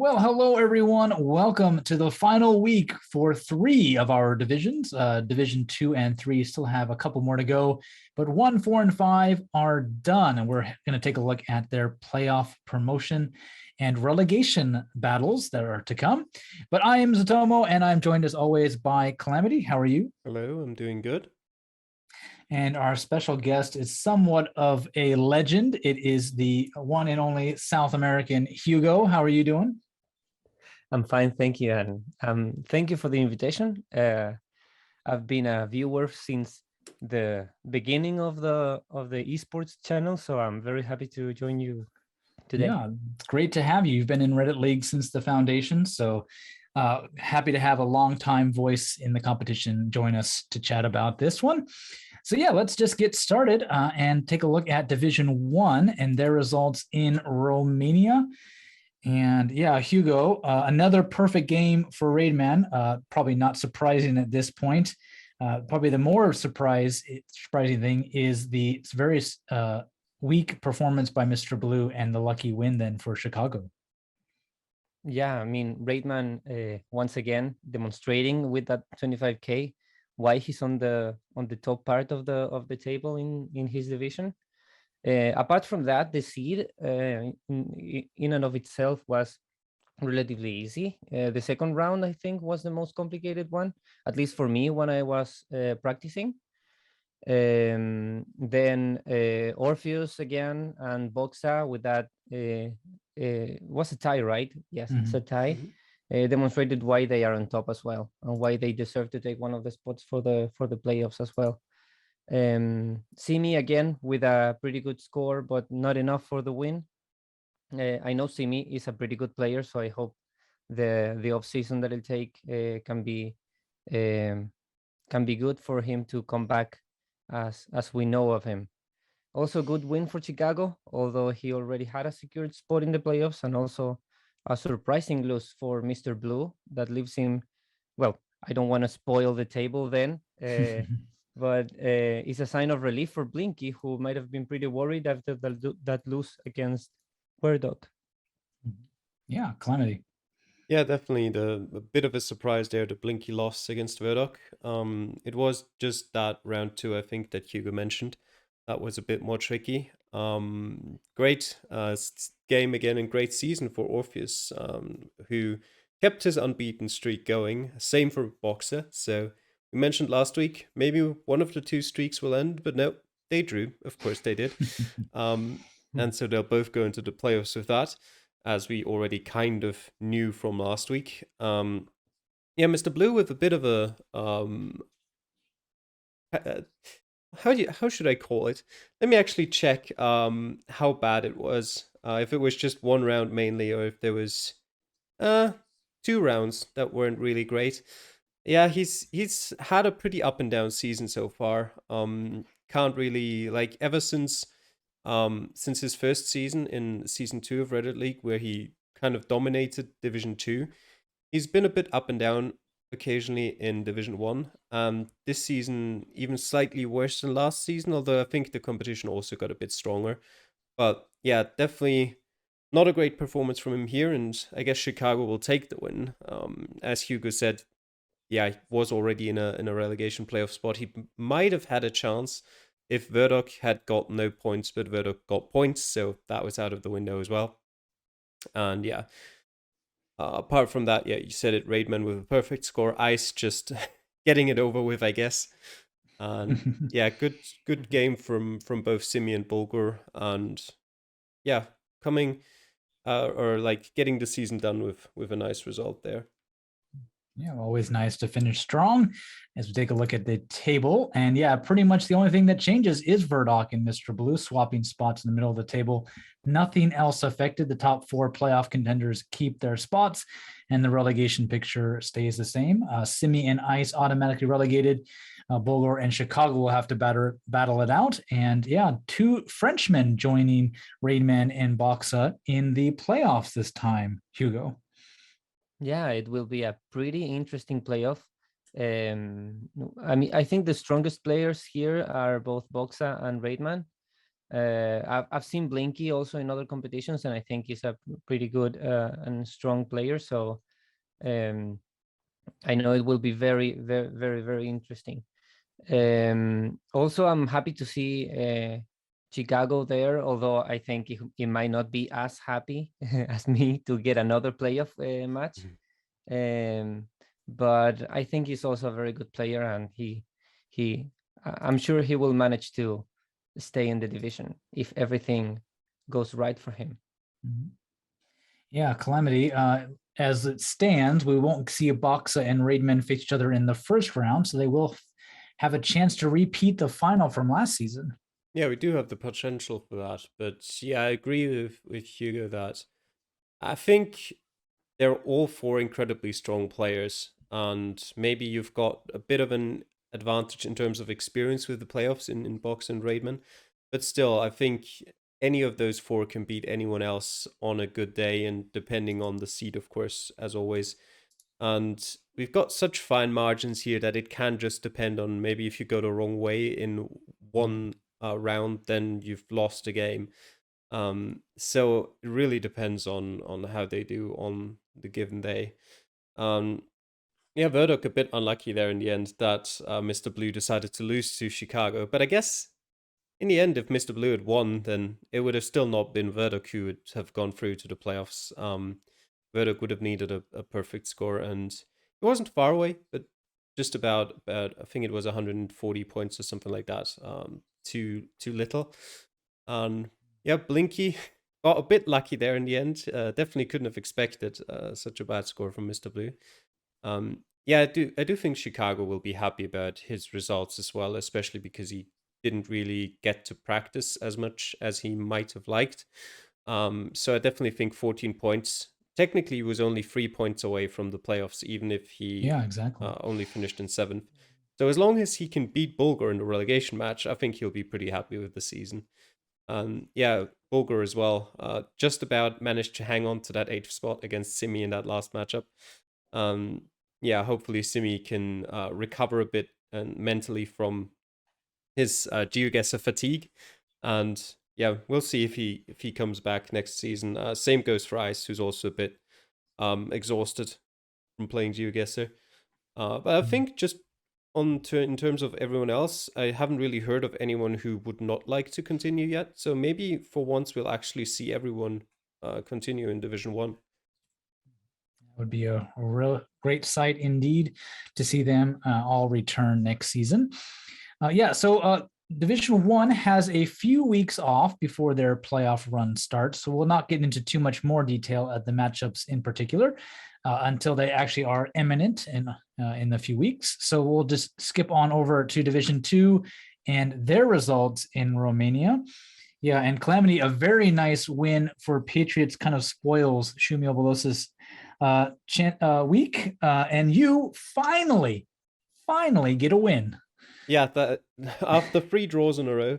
Well, hello everyone. Welcome to the final week for three of our divisions. Division 2 and 3 still have a couple more to go, but 1, 4, and 5 are done. And we're going to take a look at their playoff promotion and relegation battles that are to come. But I am Zotomo, and I'm joined as always by Calamity. How are you? Hello, I'm doing good. And our special guest is somewhat of a legend. It is the one and only South American Hugo. How are you doing? I'm fine, thank you, and thank you for the invitation. I've been a viewer since the beginning of the esports channel, so I'm very happy to join you today. Yeah, it's great to have you. You've been in Reddit League since the foundation, so happy to have a long-time voice in the competition join us to chat about this one. So yeah, let's just get started and take a look at Division 1 and their results in Romania. And yeah, Hugo, another perfect game for Raidman. Probably not surprising at this point. Probably the more surprising thing is the very weak performance by Mr. Blue and the lucky win then for Chicago. Yeah, I mean, Raidman once again demonstrating with that 25K why he's on the top part of the table in his division. Apart from that, the seed in and of itself was relatively easy. The second round, I think, was the most complicated one, at least for me when I was practicing. Then Orpheus again and Boxa with that was a tie, right? Yes, it's a tie. Demonstrated why they are on top as well and why they deserve to take one of the spots for the playoffs as well. Simi again with a pretty good score, but not enough for the win. I know Simi is a pretty good player, so I hope the off season that he'll take can be good for him to come back as we know of him. Also, good win for Chicago, although he already had a secured spot in the playoffs, and also a surprising loss for Mr. Blue that leaves him. Well, I don't want to spoil the table then. But it's a sign of relief for Blinky, who might have been pretty worried after that lose against Burdock. Yeah, Calamity. Yeah, definitely a bit of a surprise there, the Blinky loss against Verdock. It was just that round 2, I think, that Hugo mentioned. That was a bit more tricky. Great game again and great season for Orpheus, who kept his unbeaten streak going. Same for Boxer. So we mentioned last week, maybe one of the two streaks will end, but no, they drew. Of course they did. And so they'll both go into the playoffs with that, as we already kind of knew from last week. Yeah, Mr. Blue with a bit of a how should I call it? Let me actually check how bad it was. If it was just one round mainly, or if there was 2 rounds that weren't really great. Yeah, he's had a pretty up and down season so far. Can't really, like, ever since his first season in season 2 of Reddit League, where he kind of dominated Division 2, he's been a bit up and down occasionally in Division 1. This season, even slightly worse than last season, although I think the competition also got a bit stronger. But yeah, definitely not a great performance from him here, and I guess Chicago will take the win. As Hugo said, yeah, he was already in a relegation playoff spot. He might have had a chance if Verdock had got no points, but Verdock got points, so that was out of the window as well. And yeah, apart from that, yeah, you said it, Raidman with a perfect score. Ice just getting it over with, I guess. And yeah, good game from both Simi and Bulgur, and yeah, coming or like getting the season done with a nice result there. Yeah, always nice to finish strong as we take a look at the table. And yeah, pretty much the only thing that changes is Verdock and Mr. Blue swapping spots in the middle of the table. Nothing else affected. The top 4 playoff contenders keep their spots, and the relegation picture stays the same. Simi and Ice automatically relegated. Bulgar and Chicago will have to battle it out. And yeah, 2 Frenchmen joining Raidman and Boxa in the playoffs this time, Hugo. Yeah, it will be a pretty interesting playoff. I mean, I think the strongest players here are both Boxa and Raidman. I've seen Blinky also in other competitions, and I think he's a pretty good and strong player. So I know it will be very, very, very, very interesting. Also, I'm happy to see Chicago there, although I think he might not be as happy as me to get another playoff match. But I think he's also a very good player, and I'm sure he will manage to stay in the division if everything goes right for him. Yeah, Calamity. As it stands, we won't see Boxa and Raidman face each other in the first round, so they will have a chance to repeat the final from last season. Yeah, we do have the potential for that. But yeah, I agree with Hugo that I think they're all four incredibly strong players. And maybe you've got a bit of an advantage in terms of experience with the playoffs in Box and Raidman. But still, I think any of those four can beat anyone else on a good day, and depending on the seed, of course, as always. And we've got such fine margins here that it can just depend on maybe if you go the wrong way in one round, then you've lost a game. So it really depends on how they do on the given day. Yeah, Verdok a bit unlucky there in the end that Mr. Blue decided to lose to Chicago. But I guess in the end, if Mr. Blue had won, then it would have still not been Verdok who would have gone through to the playoffs. Verdok would have needed a perfect score, and it wasn't far away, but just about I think it was 140 points or something like that. Too little. Yeah, Blinky got a bit lucky there in the end. Definitely couldn't have expected such a bad score from Mr. Blue. Yeah, I do think Chicago will be happy about his results as well, especially because he didn't really get to practice as much as he might have liked. So I definitely think 14 points. Technically, he was only 3 points away from the playoffs, even if he only finished in 7th. So as long as he can beat Bulgar in the relegation match, I think he'll be pretty happy with the season. Yeah, Bulgar as well. Just about managed to hang on to that 8th spot against Simi in that last matchup. Yeah, hopefully Simi can recover a bit and mentally from his Geoguessr fatigue. And yeah, we'll see if he comes back next season. Same goes for Ice, who's also a bit exhausted from playing Geoguessr. But I think just in terms of everyone else, I haven't really heard of anyone who would not like to continue yet. So maybe for once we'll actually see everyone continue in Division 1. Would be a real great sight indeed to see them all return next season. So Division 1 has a few weeks off before their playoff run starts, so we'll not get into too much more detail at the matchups in particular until they actually are imminent in a few weeks. So we'll just skip on over to Division 2 and their results in Romania. Yeah, and Calamity, a very nice win for Patriots, kind of spoils Shumio Bolos's week, and you finally get a win. Yeah, that after 3 draws in a row,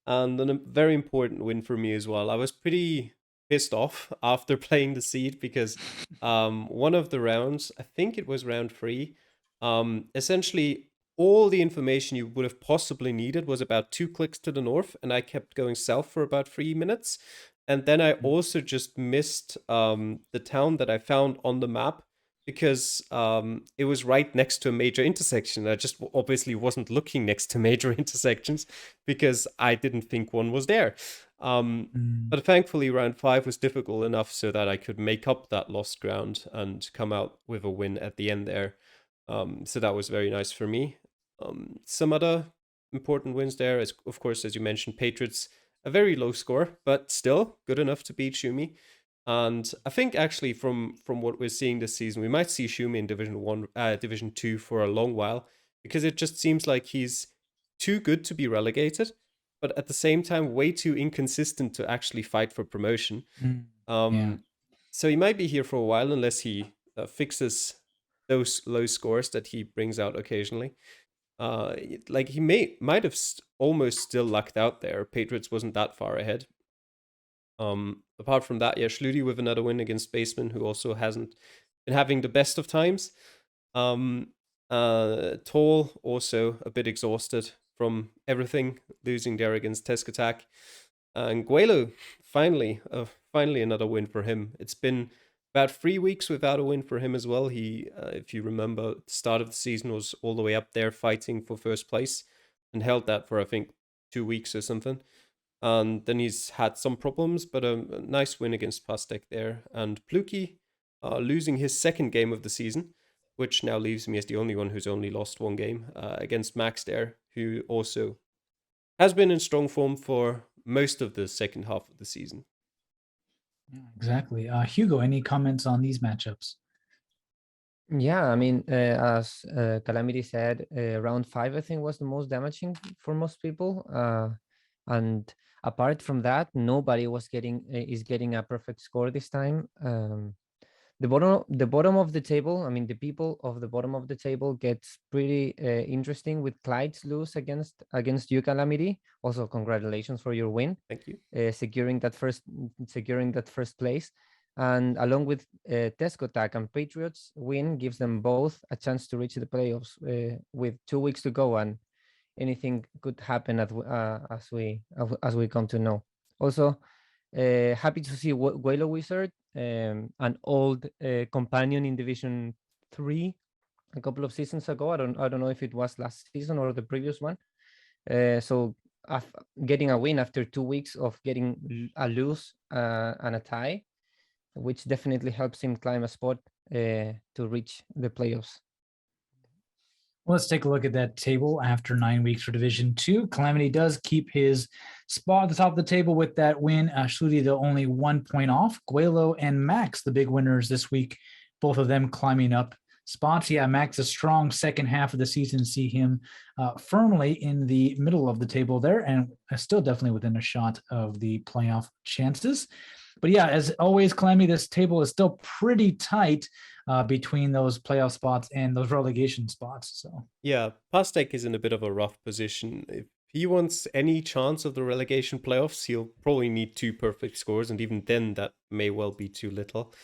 and a very important win for me as well. I was pretty pissed off after playing the seed because one of the rounds, I think it was round 3, essentially all the information you would have possibly needed was about 2 clicks to the north, and I kept going south for about 3 minutes. And then I also just missed the town that I found on the map because it was right next to a major intersection. I just obviously wasn't looking next to major intersections because I didn't think one was there. But thankfully, round 5 was difficult enough so that I could make up that lost ground and come out with a win at the end there. So that was very nice for me. Some other important wins there, is, of course, as you mentioned, Patriots, a very low score, but still good enough to beat Shumi. And I think actually from what we're seeing this season, we might see Shumi in Division 2 for a long while, because it just seems like he's too good to be relegated, but at the same time way too inconsistent to actually fight for promotion. So he might be here for a while unless he fixes those low scores that he brings out occasionally. Like he might have almost still lucked out there. Patriots wasn't that far ahead. Apart from that, yeah, Schludi with another win against Baseman, who also hasn't been having the best of times. Tall also a bit exhausted from everything, losing there against Tesk Attack. And Guelo, finally another win for him. It's been about 3 weeks without a win for him as well. He, if you remember, the start of the season was all the way up there fighting for first place and held that for, I think, 2 weeks or something. And then he's had some problems, but a nice win against Pastek there. And Pluki losing his second game of the season, which now leaves me as the only one who's only lost one game against Max there, who also has been in strong form for most of the second half of the season. Yeah, exactly. Hugo, any comments on these matchups? Yeah, I mean, as Calamity said, round 5 I think was the most damaging for most people, and apart from that, nobody was is getting a perfect score this time. The bottom of the table, I mean, the people of the bottom of the table gets pretty interesting with Clyde's lose against you, Calamity. Also, congratulations for your win. Thank you. Securing that first place. And along with Tesco Tag and Patriots win gives them both a chance to reach the playoffs with 2 weeks to go, and anything could happen as we come to know. Also, happy to see Whale Wizard, an old companion in Division 3 a couple of seasons ago. I don't know if it was last season or the previous one. So getting a win after 2 weeks of getting a lose and a tie, which definitely helps him climb a spot to reach the playoffs. Well, let's take a look at that table after 9 weeks for Division 2. Calamity does keep his spot at the top of the table with that win. Schludi, the only 1 point off. Guelo and Max, the big winners this week, both of them climbing up spots. Yeah, Max, a strong second half of the season. See him firmly in the middle of the table there, and still definitely within a shot of the playoff chances. But yeah, as always, Calamity, this table is still pretty tight between those playoff spots and those relegation spots. So yeah, Pastek is in a bit of a rough position. If he wants any chance of the relegation playoffs, he'll probably need 2 perfect scores, and even then, that may well be too little.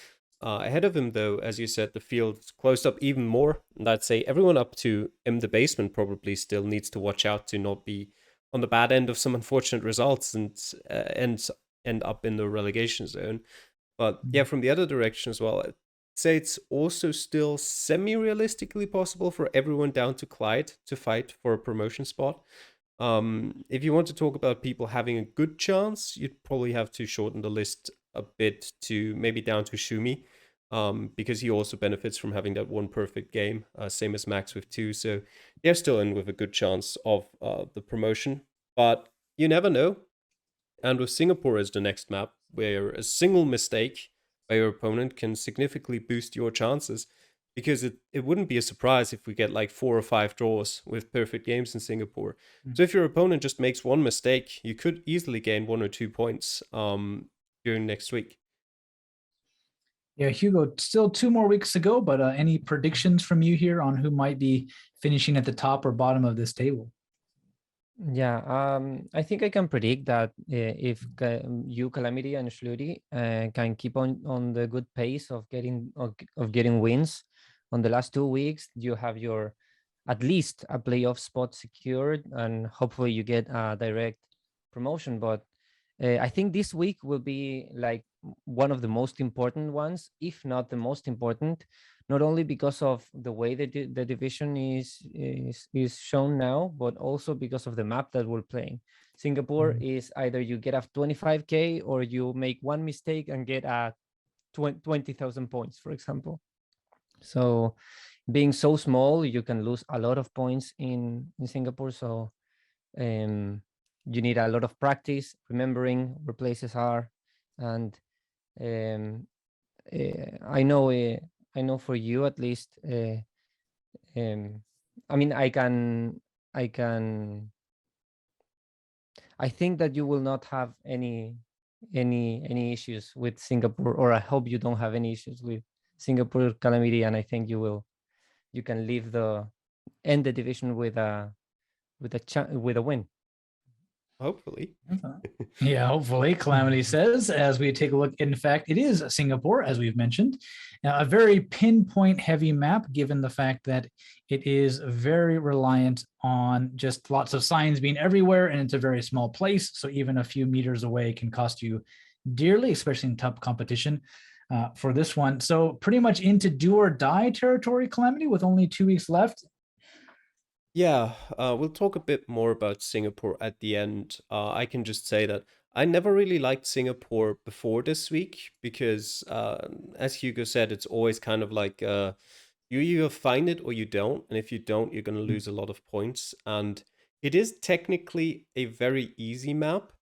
Ahead of him, though, as you said, the field's closed up even more. And I'd say everyone up to the basement probably still needs to watch out to not be on the bad end of some unfortunate results and end up in the relegation zone. But yeah, from the other direction as well, I'd say it's also still semi-realistically possible for everyone down to Clyde to fight for a promotion spot. If you want to talk about people having a good chance, you'd probably have to shorten the list a bit to maybe down to Shumi, because he also benefits from having that 1 perfect game, same as Max with 2. So they're still in with a good chance of the promotion, but you never know. And with Singapore as the next map, where a single mistake by your opponent can significantly boost your chances, because it wouldn't be a surprise if we get like 4 or 5 draws with perfect games in Singapore. So if your opponent just makes 1 mistake, you could easily gain 1 or 2 points during next week. Yeah, Hugo, still 2 more weeks to go, but any predictions from you here on who might be finishing at the top or bottom of this table? Yeah, I think I can predict that if you, Calamity, and Schludi can keep on the good pace of getting wins on the last 2 weeks, you have your at least a playoff spot secured, and hopefully you get a direct promotion. But I think this week will be like one of the most important ones, if not the most important, not only because of the way the division is shown now, but also because of the map that we're playing. Singapore is either you get a 25K or you make 1 mistake and get a 20,000 points, for example. So being so small, you can lose a lot of points in Singapore. So you need a lot of practice, remembering where places are, and I know for you at least. I mean, I think that you will not have any issues with Singapore, or I hope you don't have any issues with Singapore, Calamity, and I think you can leave end the division with a win. Hopefully. Yeah, hopefully, Calamity says, as we take a look. In fact, it is Singapore, as we've mentioned. A very pinpoint heavy map, given the fact that it is very reliant on just lots of signs being everywhere, and it's a very small place. So even a few meters away can cost you dearly, especially in tough competition for this one. So pretty much into do or die territory, Calamity, with only 2 weeks left. Yeah, we'll talk a bit more about Singapore at the end. I can just say that I never really liked Singapore before this week because, as Hugo said, it's always kind of like you either find it or you don't. And if you don't, you're going to lose a lot of points. And it is technically a very easy map.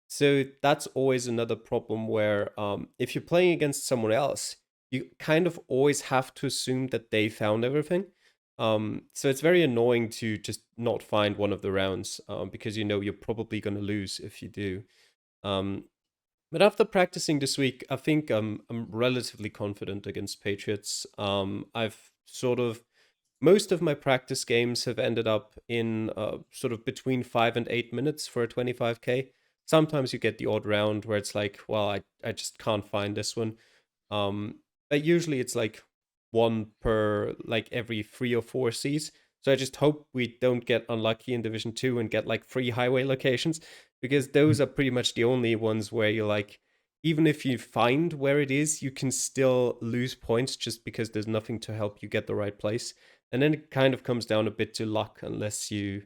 So that's always another problem where if you're playing against someone else, you kind of always have to assume that they found everything. So it's very annoying to just not find one of the rounds because you know you're probably going to lose if you do. But after practicing this week, I think I'm relatively confident against Patriots. I've sort of most of my practice games have ended up in sort of between 5 and 8 minutes for a 25k. Sometimes you get the odd round where it's like, well, I just can't find this one. But usually it's like one per like every 3 or 4 seas. So I just hope we don't get unlucky in Division 2 and get like 3 highway locations, because those are pretty much the only ones where you're like, even if you find where it is, you can still lose points just because there's nothing to help you get the right place. And then it kind of comes down a bit to luck unless you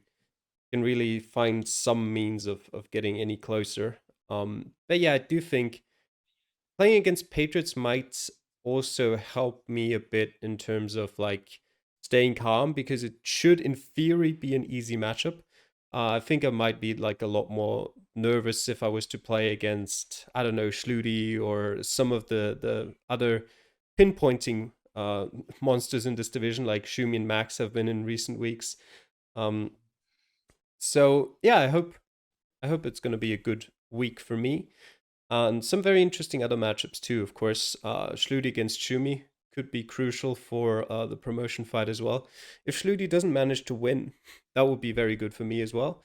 can really find some means of getting any closer. But yeah, I do think playing against Patriots might also help me a bit in terms of like staying calm, because it should in theory be an easy matchup. I think I might be like a lot more nervous if I was to play against, I don't know, Schluti or some of the other pinpointing monsters in this division, like Shumi and Max have been in recent weeks. So yeah, I hope it's going to be a good week for me. And some very interesting other matchups too, of course. Schluti against Shumi could be crucial for the promotion fight as well. If Schluti doesn't manage to win, that would be very good for me as well.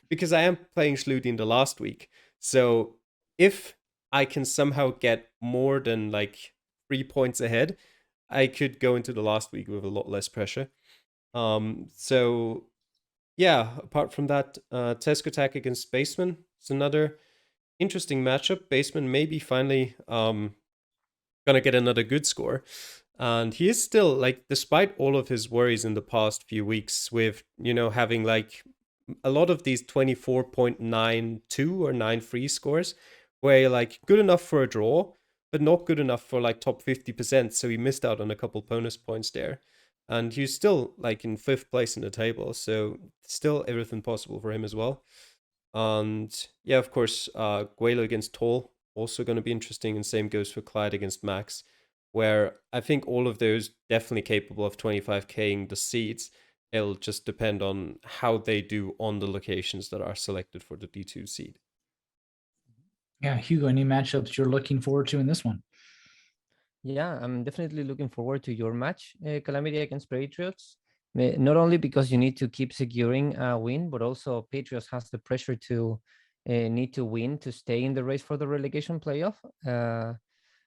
Because I am playing Schluti in the last week. So if I can somehow get more than like 3 points ahead, I could go into the last week with a lot less pressure. So yeah, apart from that, Tesco Attack against Spaceman is another interesting matchup. Baseman maybe finally gonna get another good score. And he is still, like, despite all of his worries in the past few weeks with, you know, having like a lot of these 24.92 or 93 scores, where you're like good enough for a draw, but not good enough for like top 50%. So he missed out on a couple bonus points there. And he's still like in 5th place in the table. So still everything possible for him as well. And yeah, of course, Guelo against Toll, also going to be interesting. And same goes for Clyde against Max, where I think all of those definitely capable of 25k'ing the seeds. It'll just depend on how they do on the locations that are selected for the D2 seed. Yeah, Hugo, any matchups you're looking forward to in this one? Yeah, I'm definitely looking forward to your match, Calamity against Patriots. Not only because you need to keep securing a win, but also Patriots has the pressure to need to win to stay in the race for the relegation playoff.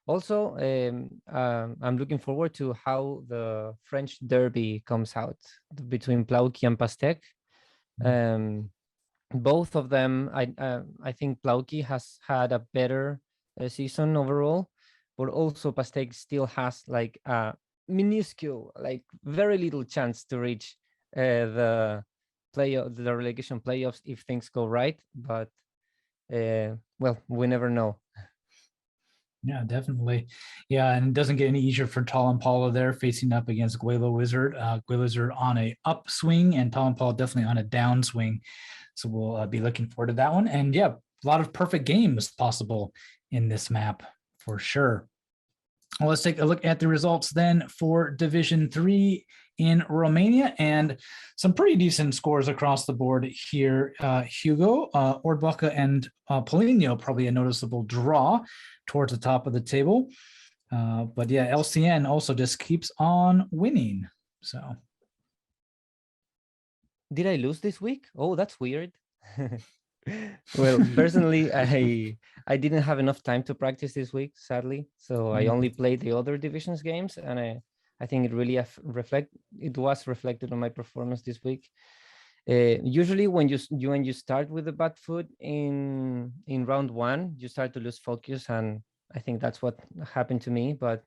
Also, I'm looking forward to how the French derby comes out between Plauki and Pastek. Both of them, I think Plauki has had a better season overall, but also Pastek still has like a minuscule, like very little chance to reach the relegation playoffs if things go right. But well, we never know. Yeah, definitely. Yeah, and it doesn't get any easier for Tal and Paula there facing up against Guelo Wizard. Guelo Wizard on a upswing and Tal and Paula definitely on a downswing. So we'll be looking forward to that one. And yeah, a lot of perfect games possible in this map for sure. Well, let's take a look at the results then for Division 3 in Romania, and some pretty decent scores across the board here. Hugo, Ordbaca, and Polino, probably a noticeable draw towards the top of the table. But yeah, LCN also just keeps on winning. So, did I lose this week? Oh, that's weird. Well, personally, I didn't have enough time to practice this week, sadly. So I only played the other divisions games, and I think it really it was reflected on my performance this week. Usually, when you start with a bad foot in round one, you start to lose focus, and I think that's what happened to me. But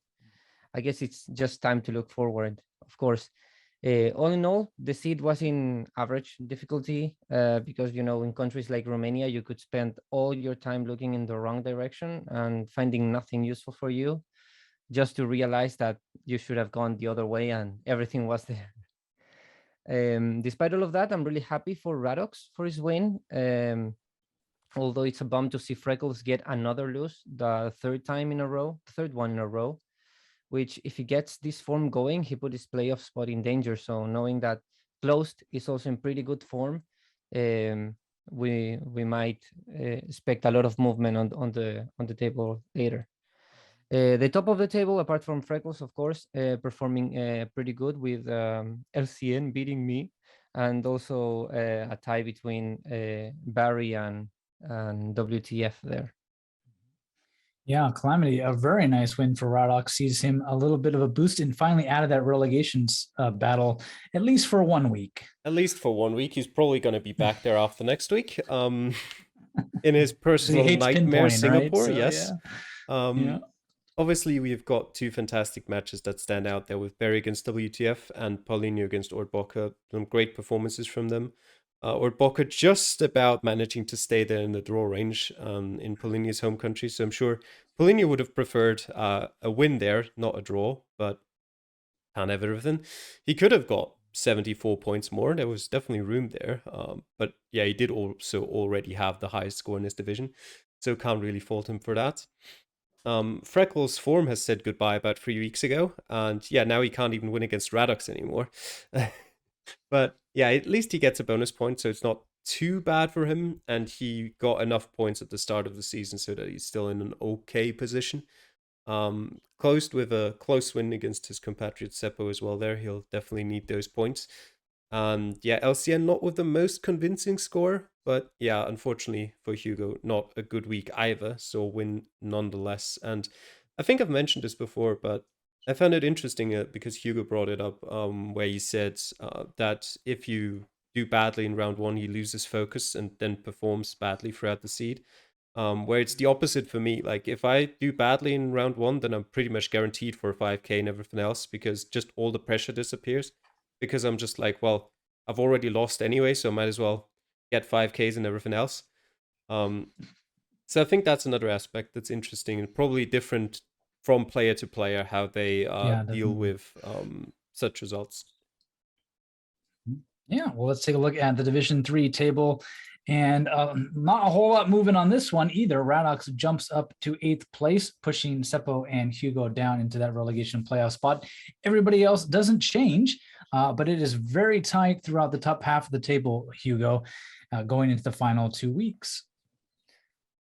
I guess it's just time to look forward. Of course, all in all, the seed was in average difficulty because, in countries like Romania, you could spend all your time looking in the wrong direction and finding nothing useful for you, just to realize that you should have gone the other way and everything was there. Despite all of that, I'm really happy for Radox for his win. Although it's a bum to see Freckles get another lose, the third one in a row, which if he gets this form going, he put his playoff spot in danger. So knowing that Closed is also in pretty good form, we might expect a lot of movement on the table later. The top of the table, apart from Freckles, of course, performing pretty good with LCN beating me, and also a tie between Barry and WTF there. Yeah, Calamity, a very nice win for Radox. Sees him a little bit of a boost and finally out of that relegations battle, at least for 1 week. At least for 1 week. He's probably going to be back there after next week. In his personal nightmare, Singapore, right? So, yes. Yeah. Obviously, we've got two fantastic matches that stand out there with Barry against WTF and Paulinho against Ordbocker. Some great performances from them. Ordbocker just about managing to stay there in the draw range in Paulinho's home country. So I'm sure Paulinho would have preferred a win there, not a draw, but can't have everything. He could have got 74 points more. There was definitely room there. But yeah, he did also already have the highest score in his division. So can't really fault him for that. Freckles' form has said goodbye about 3 weeks ago, and yeah, now he can't even win against Radox anymore. But yeah, at least he gets a bonus point, so it's not too bad for him, and he got enough points at the start of the season so that he's still in an okay position. Closed with a close win against his compatriot Seppo as well there. He'll definitely need those points. And yeah, LCN not with the most convincing score, but yeah, unfortunately for Hugo, not a good week either, so win nonetheless. And I think I've mentioned this before, but I found it interesting because Hugo brought it up, where he said that if you do badly in round one, he loses focus and then performs badly throughout the seed. Where it's the opposite for me. Like if I do badly in round one, then I'm pretty much guaranteed for a 5k and everything else because just all the pressure disappears. Because I'm just like, well, I've already lost anyway, so I might as well get 5Ks and everything else. So I think that's another aspect that's interesting and probably different from player to player, how they deal with such results. Yeah, well, let's take a look at the Division 3 table. And not a whole lot moving on this one either. Radox jumps up to 8th place, pushing Seppo and Hugo down into that relegation playoff spot. Everybody else doesn't change, but it is very tight throughout the top half of the table, Hugo, going into the final 2 weeks.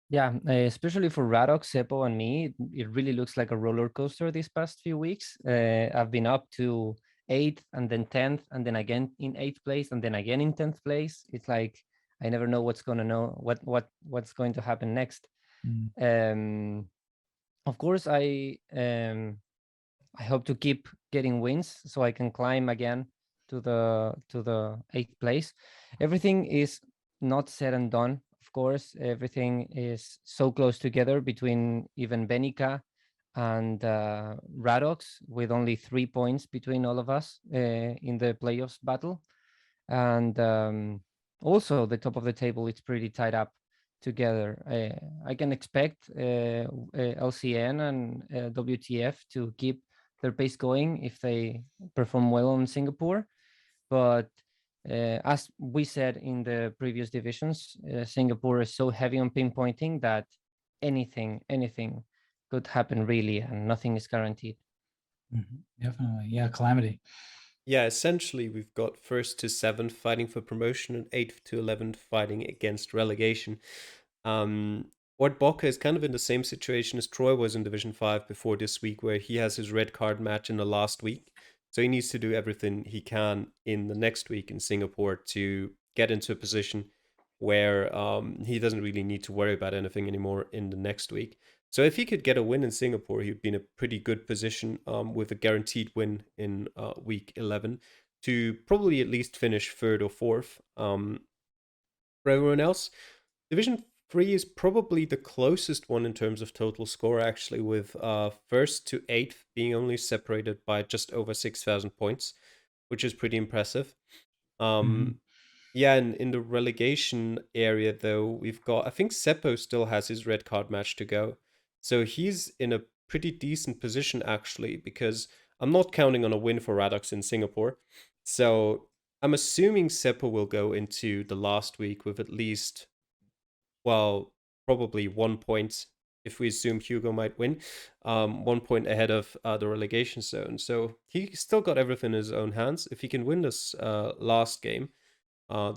Yeah, especially for Radox, Seppo, and me, it really looks like a roller coaster these past few weeks. I've been up to 8th and then 10th and then again in 8th place and then again in 10th place. It's like I never know what's going to happen next. Of course, I hope to keep getting wins so I can climb again to the 8th place. Everything is not said and done. Of course, everything is so close together between even Benica and Radox, with only 3 points between all of us in the playoffs battle. And also the top of the table, it's pretty tied up together. I can expect LCN and WTF to keep their pace going if they perform well in Singapore. But as we said in the previous divisions, Singapore is so heavy on pinpointing that anything could happen really, and nothing is guaranteed. Definitely. Yeah, Calamity. Yeah, essentially we've got 1st to 7th fighting for promotion and 8th to 11th fighting against relegation. Boca is kind of in the same situation as Troy was in Division 5 before this week, where he has his red card match in the last week. So he needs to do everything he can in the next week in Singapore to get into a position where he doesn't really need to worry about anything anymore in the next week. So if he could get a win in Singapore, he'd be in a pretty good position with a guaranteed win in week 11 to probably at least finish third or fourth. For everyone else, Division 3 is probably the closest one in terms of total score, actually, with first to eighth being only separated by just over 6,000 points, which is pretty impressive. Yeah, and in the relegation area, though, we've got, I think Seppo still has his red card match to go. So he's in a pretty decent position, actually, because I'm not counting on a win for Radox in Singapore. So I'm assuming Seppo will go into the last week with at least, well, probably 1 point, if we assume Hugo might win, 1 point ahead of the relegation zone. So he still got everything in his own hands. If he can win this last game,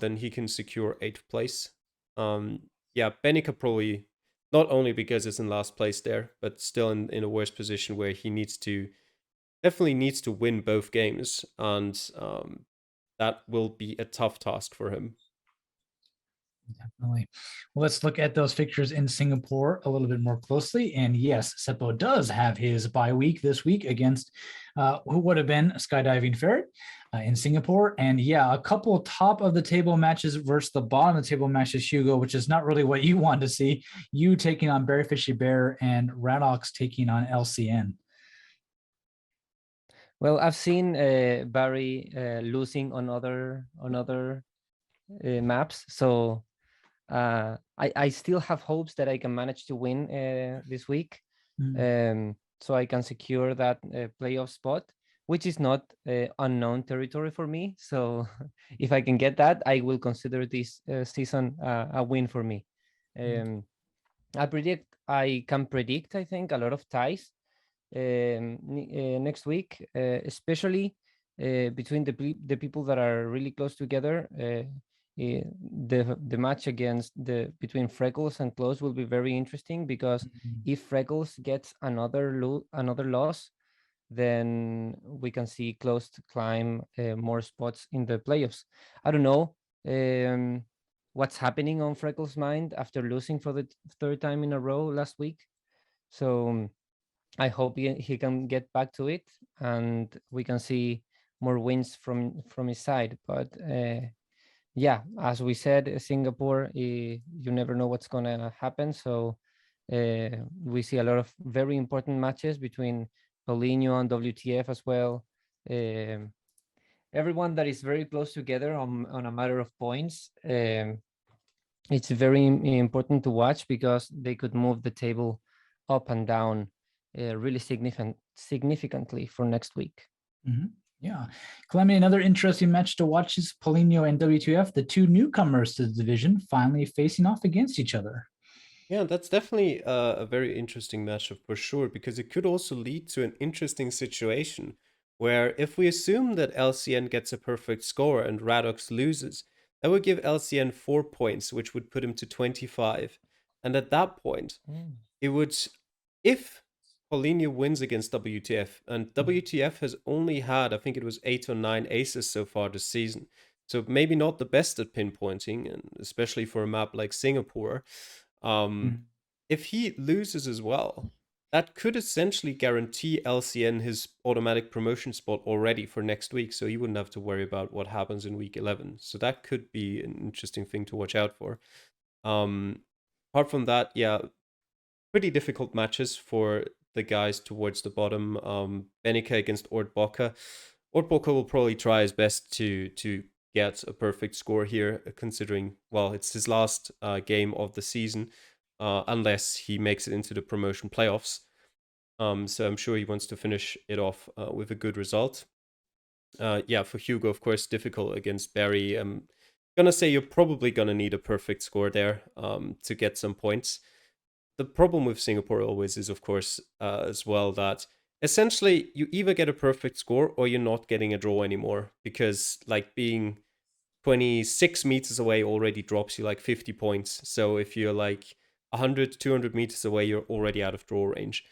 then he can secure 8th place. Yeah, Benica probably, not only because it's in last place there, but still in a worse position where he definitely needs to win both games, and that will be a tough task for him. Definitely. Well, let's look at those fixtures in Singapore a little bit more closely. And yes, Seppo does have his bye week this week against who would have been Skydiving Ferret in Singapore. And yeah, a couple top of the table matches versus the bottom of the table matches, Hugo, which is not really what you want to see. You taking on Bear Fishy Bear and Radox taking on LCN. Well, I've seen Barry losing on other maps, so I still have hopes that I can manage to win this week, so I can secure that playoff spot, which is not unknown territory for me. So if I can get that, I will consider this season a win for me. I can predict, I think, a lot of ties next week, especially between the people that are really close together. The match between Freckles and Close will be very interesting, because if Freckles gets another loss, then we can see Close to climb more spots in the playoffs. I don't know what's happening on Freckles' mind after losing for the third time in a row last week. So I hope he can get back to it, and we can see more wins from his side. But yeah, as we said, Singapore, you never know what's going to happen. So we see a lot of very important matches between Paulinho and WTF as well. Everyone that is very close together on a matter of points. It's very important to watch, because they could move the table up and down really significantly for next week. Yeah. Calamity, another interesting match to watch is Paulinho and WTF, the two newcomers to the division, finally facing off against each other. Yeah, that's definitely a very interesting matchup for sure, because it could also lead to an interesting situation where, if we assume that LCN gets a perfect score and Radox loses, that would give LCN 4 points, which would put him to 25. And at that point, it would, if Paulinho wins against WTF, and WTF has only had, I think it was 8 or 9 aces so far this season, so maybe not the best at pinpointing, and especially for a map like Singapore. If he loses as well, that could essentially guarantee LCN his automatic promotion spot already for next week, so he wouldn't have to worry about what happens in week 11. So that could be an interesting thing to watch out for. Apart from that, yeah, pretty difficult matches for the guys towards the bottom. Benica against Ordboka. Ordboka will probably try his best to get a perfect score here, considering, well, it's his last game of the season, unless he makes it into the promotion playoffs. So I'm sure he wants to finish it off with a good result. Yeah, for Hugo, of course, difficult against Barry. I'm gonna say you're probably gonna need a perfect score there to get some points. The problem with Singapore always is, of course, as well, that essentially you either get a perfect score or you're not getting a draw anymore, because like being 26 meters away already drops you like 50 points. So if you're like 100, 200 meters away, you're already out of draw range.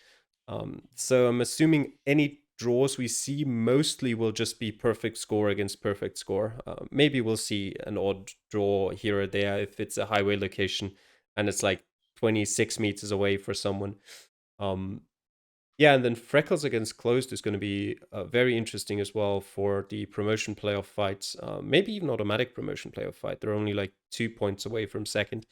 So I'm assuming any draws we see mostly will just be perfect score against perfect score. Maybe we'll see an odd draw here or there if it's a highway location and it's like 26 meters away for someone. Yeah, and then Freckles against Closed is going to be very interesting as well for the promotion playoff fights. Maybe even automatic promotion playoff fight. They're only like 2 points away from second.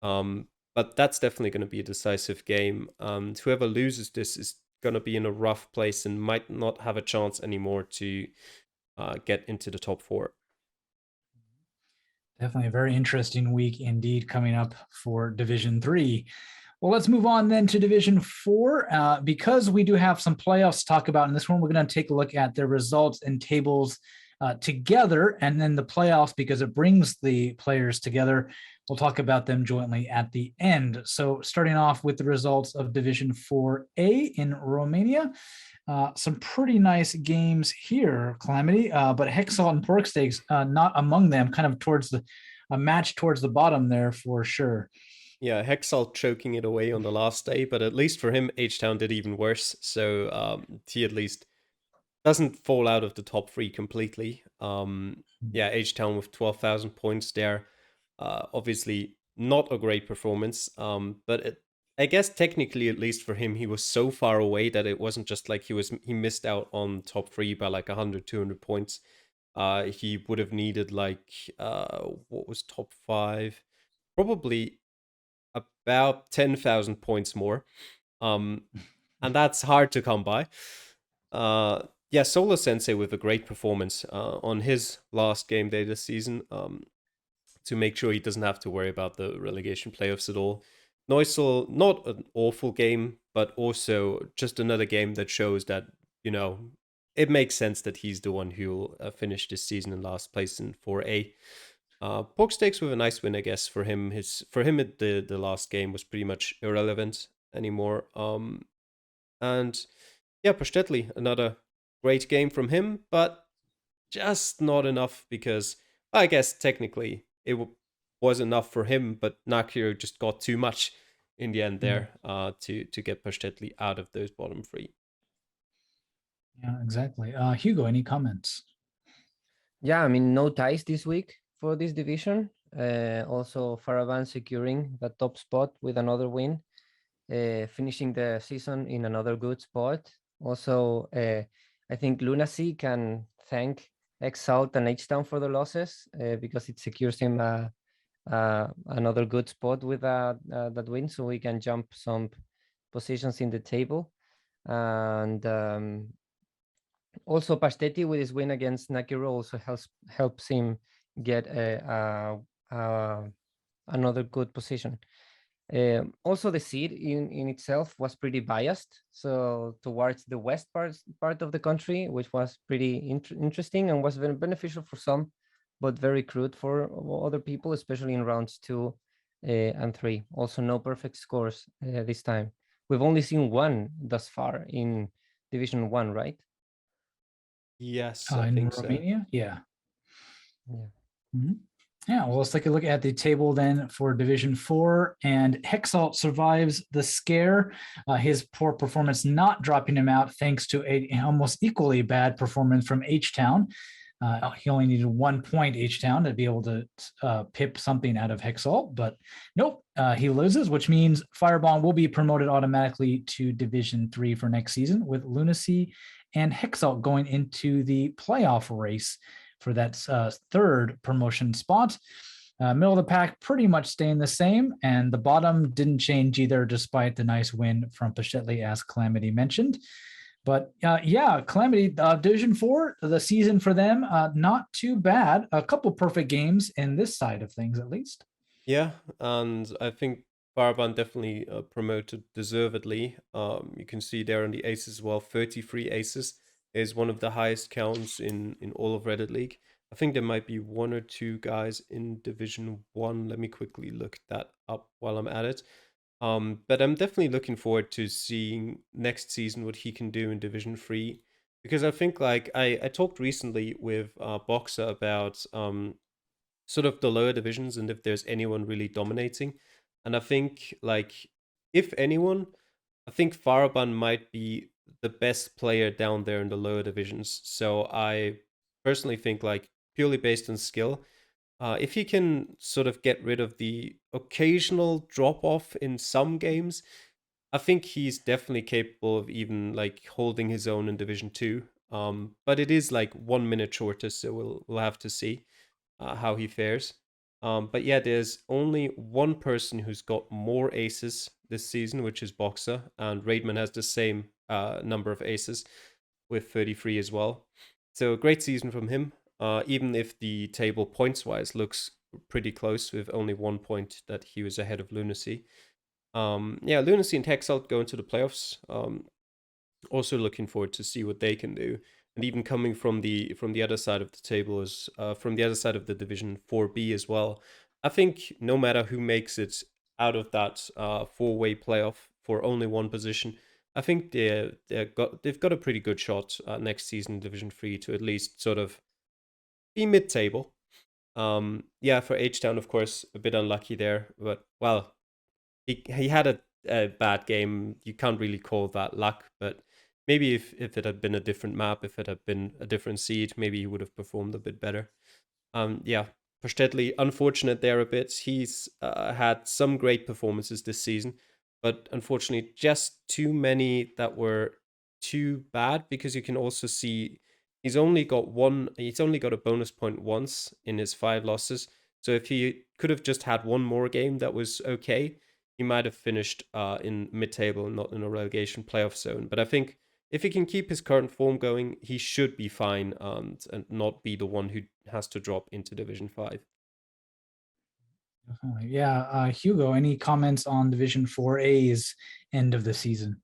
But that's definitely going to be a decisive game. Whoever loses this is going to be in a rough place and might not have a chance anymore to get into the top 4. Definitely a very interesting week indeed coming up for Division 3. Well, let's move on then to Division 4. Because we do have some playoffs to talk about in this one, we're going to take a look at the results and tables together, and then the playoffs, because it brings the players together. We'll talk about them jointly at the end. So starting off with the results of Division 4A in Romania. Some pretty nice games here, Calamity, but Hexalt and Porksteaks not among them, kind of towards a match towards the bottom there for sure. Yeah, Hexalt choking it away on the last day, but at least for him, H-Town did even worse. So he at least doesn't fall out of the top 3 completely. Yeah, H-Town with 12,000 points there. Obviously not a great performance, but I guess technically, at least for him, he was so far away that it wasn't just like he missed out on top 3 by like 100, 200 points. He would have needed like, what was top 5? Probably about 10,000 points more. And that's hard to come by. Yeah, Solar Sensei with a great performance on his last game day this season to make sure he doesn't have to worry about the relegation playoffs at all. Neusel, not an awful game, but also just another game that shows that, you know, it makes sense that he's the one who'll finish this season in last place in 4A. Porksteaks with a nice win, I guess, for him. The last game was pretty much irrelevant anymore. And yeah, Pastetli, another great game from him, but just not enough because I guess technically it was enough for him, but Nakiro just got too much in the end there to get Pastetli out of those bottom 3. Yeah, exactly. Hugo, any comments? Yeah, I mean, no ties this week for this division. Also, Faravan securing the top spot with another win, finishing the season in another good spot. Also, I think Lunacy can thank Exalt and H-Town for the losses because it secures him another good spot with that win, so we can jump some positions in the table. And also Pastetti with his win against Nakiro also helps him get another good position. Also, the seed in itself was pretty biased, so towards the west part of the country, which was pretty interesting and was very beneficial for some, but very crude for other people, especially in rounds 2 and 3. Also, no perfect scores this time. We've only seen one thus far in Division 1, right? Yes, I in think Romania? so. Yeah. Yeah. Mm-hmm. Yeah, well, let's take a look at the table then for Division 4. And Hexalt survives the scare. His poor performance not dropping him out thanks to an almost equally bad performance from H-Town. He only needed 1 point, H-Town, to be able to pip something out of Hexalt. But nope, he loses, which means Firebomb will be promoted automatically to Division 3 for next season, with Lunacy and Hexalt going into the playoff race for that third promotion spot. Middle of the pack pretty much staying the same, and the bottom didn't change either, despite the nice win from Pashetli, as Calamity mentioned. But yeah, Calamity, Division 4, the season for them, not too bad. A couple perfect games in this side of things, at least. Yeah, and I think Baraban definitely promoted deservedly. You can see there on the aces as well, 33 aces is one of the highest counts in all of Reddit League. I think there might be 1 or 2 guys in Division 1. Let me quickly look that up while I'm at it. But I'm definitely looking forward to seeing next season what he can do in Division 3. Because I think, like, I talked recently with Boxer about sort of the lower divisions and if there's anyone really dominating. And I think, like, if anyone, I think Faraban might be the best player down there in the lower divisions. So I personally think, like, purely based on skill, if he can sort of get rid of the occasional drop off in some games, I think he's definitely capable of even like holding his own in Division Two. But it is like 1 minute shorter, so we'll have to see how he fares. But yeah, there's only one person who's got more aces this season, which is Boxer, and Raidman has the same number of aces with 33 as well. So great season from him. Even if the table points wise looks pretty close, with only 1 point that he was ahead of Lunacy. Yeah, Lunacy and Hexalt go into the playoffs. Also looking forward to see what they can do. And even coming from the other side of the table is from the other side of the Division 4B as well. I think no matter who makes it out of that four-way playoff for only one position, I think they've got a pretty good shot next season in Division 3 to at least sort of be mid-table. Yeah, for H-Town, of course, a bit unlucky there, but well, he had a bad game. You can't really call that luck, but maybe if it had been a different map, if it had been a different seed, maybe he would have performed a bit better. Yeah, Pashtetli, unfortunate there a bit. He's had some great performances this season, but unfortunately, just too many that were too bad, because you can also see he's only got a bonus point once in his 5 losses. So if he could have just had one more game that was okay, he might have finished in mid-table and not in a relegation playoff zone. But I think if he can keep his current form going, he should be fine and not be the one who has to drop into Division 5. Yeah, Hugo, any comments on Division 4A's end of the season?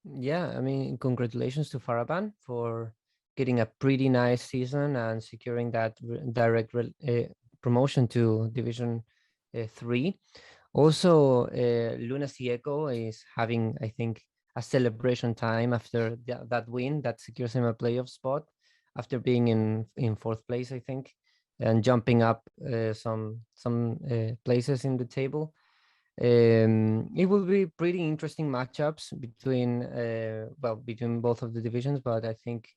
Yeah, I mean, congratulations to Faraban for getting a pretty nice season and securing that direct promotion to Division 3. Also, Lunacy Echo is having, I think, a celebration time after that win that secures him a playoff spot after being in fourth place, I think, and jumping up some places in the table. It will be pretty interesting matchups between between both of the divisions, but I think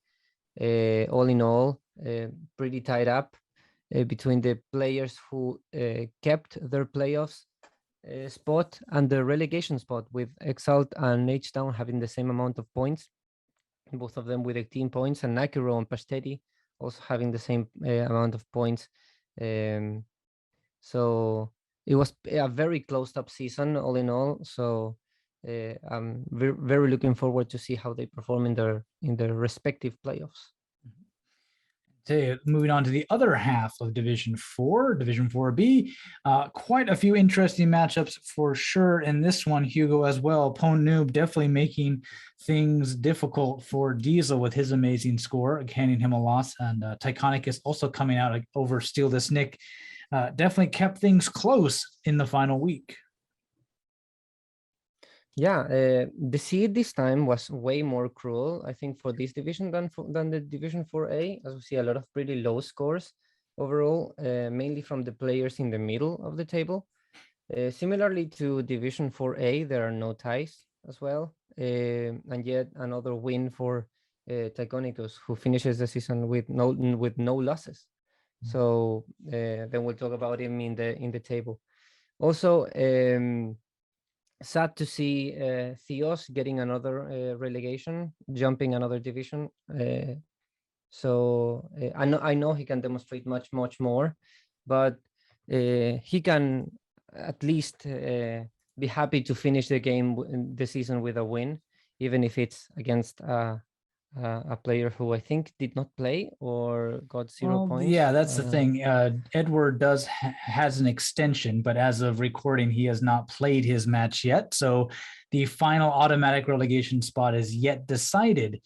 all in all, pretty tied up between the players who kept their playoffs spot and the relegation spot, with Exalt and H-Town having the same amount of points, both of them with 18 points, and Nakiro and Pasteti also having the same amount of points. So it was a very closed up season all in all. So I'm very looking forward to see how they perform in their respective playoffs. Okay, moving on to the other half of Division 4, Division 4B. Quite a few interesting matchups for sure in this one, Hugo, as well. Pone Noob definitely making things difficult for Diesel with his amazing score, handing him a loss. And Tyconic is also coming out over Steal This Nick. Definitely kept things close in the final week. Yeah, the seed this time was way more cruel, I think, for this division than the Division 4A, as we see a lot of pretty low scores overall, mainly from the players in the middle of the table. Similarly to Division 4A, there are no ties as well, and yet another win for Tyconicus, who finishes the season with no losses. So then we'll talk about him in the table. Also, sad to see Theos getting another relegation, jumping another division. So I know he can demonstrate much more, but he can at least be happy to finish the season with a win, even if it's against a player who I think did not play or got 0 points. Yeah, that's the thing. Edward has an extension, but as of recording, he has not played his match yet. So the final automatic relegation spot is yet decided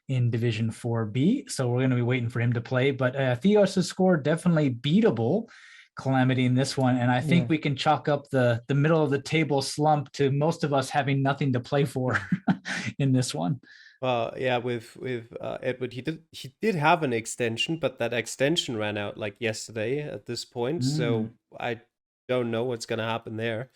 in Division 4B. So we're going to be waiting for him to play. But Theos' score definitely beatable. Calamity in this one, and I think we can chalk up the middle of the table slump to most of us having nothing to play for in this one. Well, yeah, with Edward, he did have an extension, but that extension ran out like yesterday at this point. So I don't know what's gonna happen there.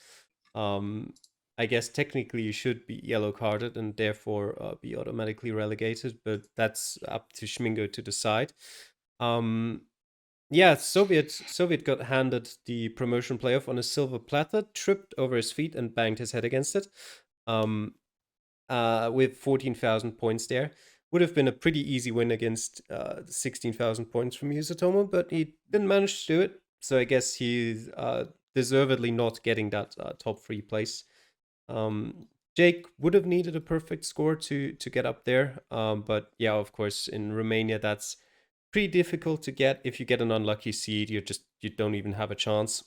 I guess technically you should be yellow carded and therefore be automatically relegated, but that's up to Schmingo to decide. Yeah, Soviet got handed the promotion playoff on a silver platter, tripped over his feet and banged his head against it. With 14,000 points there. Would have been a pretty easy win against 16,000 points from Zotomo, but he didn't manage to do it. So I guess he's deservedly not getting that top 3 place. Jake would have needed a perfect score to get up there. But yeah, of course, in Romania, that's pretty difficult to get. If you get an unlucky seed, you don't even have a chance.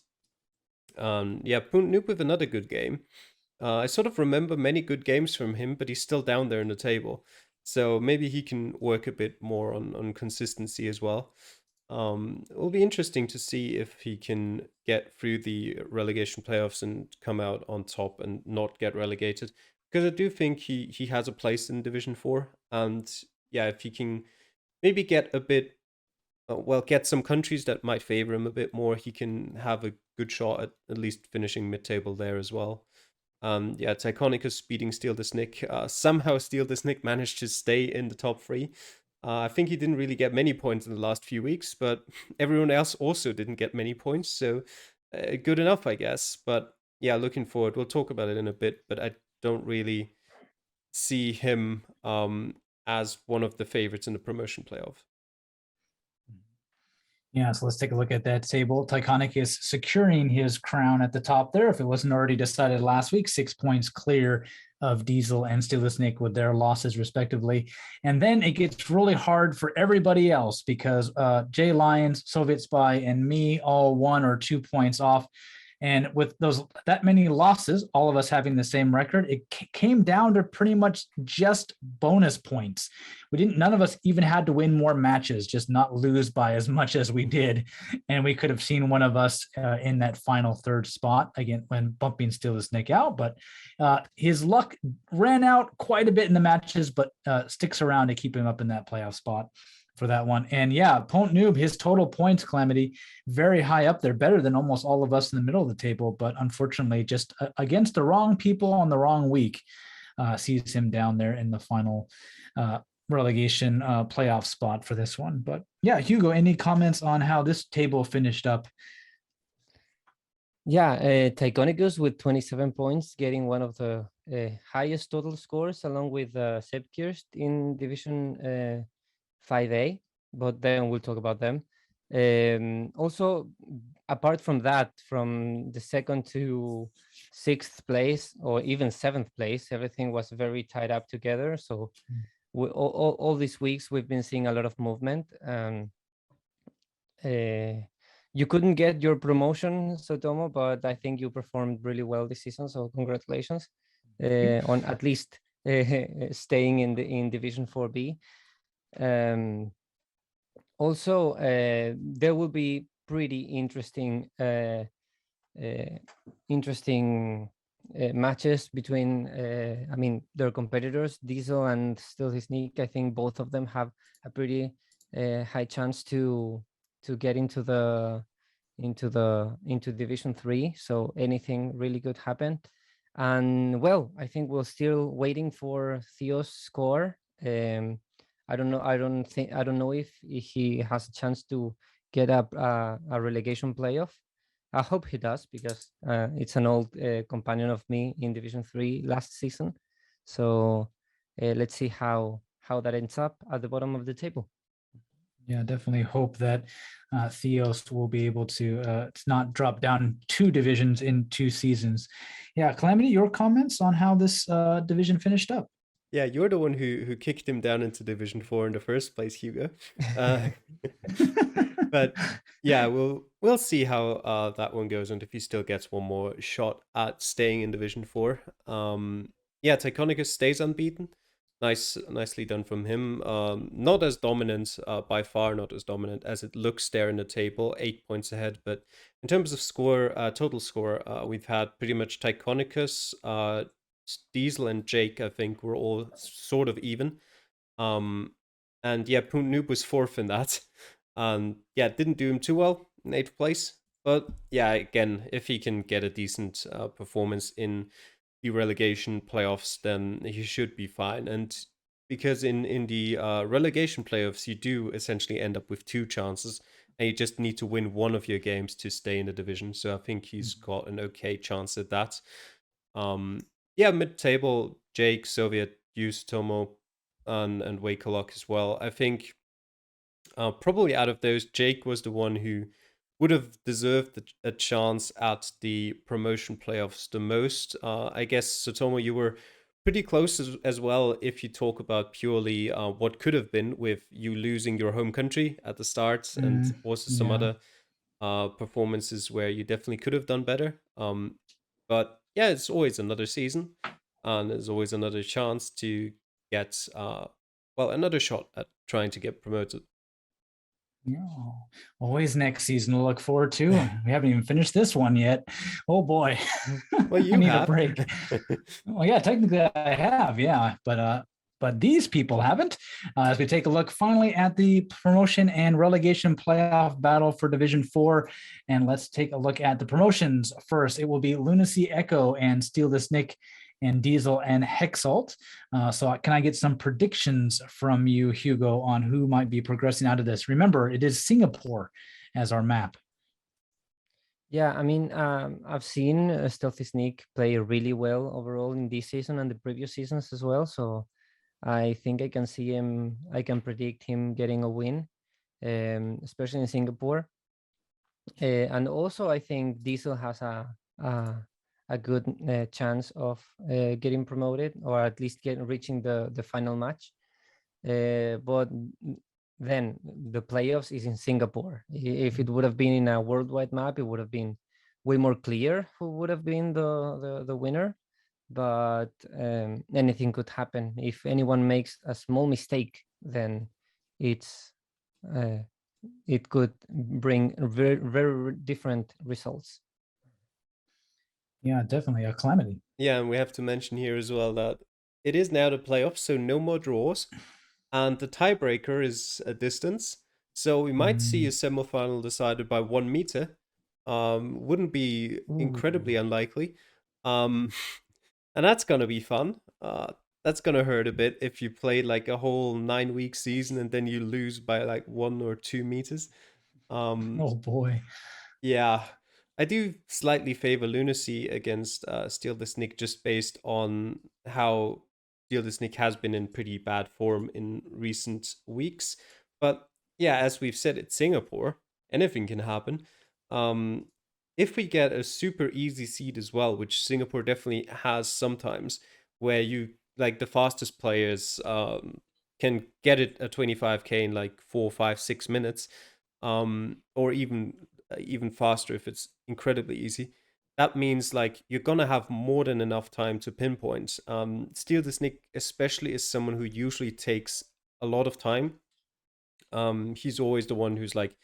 Yeah, Noob with another good game. I sort of remember many good games from him, but he's still down there in the table. So maybe he can work a bit more on consistency as well. It'll be interesting to see if he can get through the relegation playoffs and come out on top and not get relegated. Because I do think he has a place in Division 4. And yeah, if he can maybe get a bit, get some countries that might favor him a bit more, he can have a good shot at least finishing mid-table there as well. Yeah, Tychonicus beating Steal the Snick. Somehow Steal the Snick managed to stay in the top 3. I think he didn't really get many points in the last few weeks, but everyone else also didn't get many points, so good enough, I guess. But yeah, looking forward. We'll talk about it in a bit, but I don't really see him as one of the favorites in the promotion playoff. Yeah, so let's take a look at that table. Tychonic is securing his crown at the top there. If it wasn't already decided last week, 6 points clear of Diesel and Steal the Snake with their losses respectively. And then it gets really hard for everybody else because Jay Lyons, Soviet Spy, and me all 1 or 2 points off. And with that many losses, all of us having the same record, it came down to pretty much just bonus points. None of us even had to win more matches, just not lose by as much as we did. And we could have seen one of us in that final 3rd spot again when bumping Steal the Snake out. But his luck ran out quite a bit in the matches, but sticks around to keep him up in that playoff spot for that one. And yeah, Pont Noob, his total points, Calamity, very high up there, better than almost all of us in the middle of the table, but unfortunately just against the wrong people on the wrong week, sees him down there in the final relegation playoff spot for this one. But yeah, Hugo, any comments on how this table finished up? Yeah, Tychonicus with 27 points, getting one of the highest total scores, along with Sepkirst in Division 5A, but then we'll talk about them. Also, apart from that, from the 2nd to 6th place, or even 7th place, everything was very tied up together. So all these weeks, we've been seeing a lot of movement. You couldn't get your promotion, Zotomo, but I think you performed really well this season. So congratulations on at least staying in Division 4B. Also, there will be pretty interesting matches between their competitors, Diesel and Still His Sneak. I think both of them have a pretty high chance to get into Division 3. So anything really could happen. And well, I think we're still waiting for Theo's score. I don't know. I don't know if he has a chance to get up a relegation playoff. I hope he does, because it's an old companion of me in Division 3 last season. So let's see how that ends up at the bottom of the table. Yeah, definitely hope that Theos will be able to not drop down 2 divisions in 2 seasons. Yeah, Calamity, your comments on how this division finished up? Yeah, you're the one who kicked him down into Division 4 in the first place, Hugo. But yeah, we'll see how that one goes, and if he still gets one more shot at staying in Division 4. Yeah, Tychonicus stays unbeaten. Nicely done from him. Not as dominant, by far not as dominant as it looks there in the table, 8 points ahead. But in terms of score, total score, we've had pretty much Tychonicus, Diesel and Jake, I think, were all sort of even. And yeah, Punt Noob was 4th in that. Yeah, didn't do him too well in 8th place. But yeah, again, if he can get a decent performance in the relegation playoffs, then he should be fine. And because in the relegation playoffs, you do essentially end up with two chances, and you just need to win one of your games to stay in the division. So I think he's got an okay chance at that. Yeah, mid-table, Jake, Soviet, Zotomo, and Wakelock as well. I think probably out of those, Jake was the one who would have deserved a chance at the promotion playoffs the most. I guess, Zotomo, you were pretty close as well if you talk about purely what could have been with you losing your home country at the start and also some Yeah. other performances where you definitely could have done better. But yeah, it's always another season, and there's always another chance to get, well, another shot at trying to get promoted. Yeah. Always next season to look forward to. We haven't even finished this one yet. Oh boy. Well, I you need a have. break. Well, yeah, technically I have, yeah, but these people haven't. As we take a look finally at the promotion and relegation playoff battle for Division 4, and let's take a look at the promotions first. It will be Lunacy Echo and Steal This Nick and Diesel and Hexalt. So can I get some predictions from you, Hugo, on who might be progressing out of this? Remember, it is Singapore as our map. Yeah, I mean, I've seen Stealthy Sneak play really well overall in this season and the previous seasons as well. So I think I can see him. I can predict him getting a win, especially in Singapore. And also, I think Diesel has a good chance of getting promoted, or at least reaching the final match. But then the playoffs is in Singapore. If it would have been in a worldwide map, it would have been way more clear who would have been the winner. But anything could happen. If anyone makes a small mistake, then it's it could bring very, very different results. Yeah, definitely a calamity. Yeah, and we have to mention here as well that it is now the playoffs, so no more draws, and the tiebreaker is a distance. So we might see a semifinal decided by 1 meter. Wouldn't be incredibly unlikely. And that's gonna be fun. That's gonna hurt a bit if you play like a whole 9 week season and then you lose by like 1 or 2 meters. Oh boy. Yeah, I do slightly favor Lunacy against Steal the Sneak just based on how Steal the Sneak has been in pretty bad form in recent weeks. But yeah, as we've said, it's Singapore. Anything can happen. Um, if we get a super easy seed as well, which Singapore definitely has sometimes, where you like the fastest players can get it at 25K in like 4, 5, 6 minutes, or even faster if it's incredibly easy. That means like you're gonna have more than enough time to pinpoint. Steal the Sneak especially is someone who usually takes a lot of time. He's always the one who's like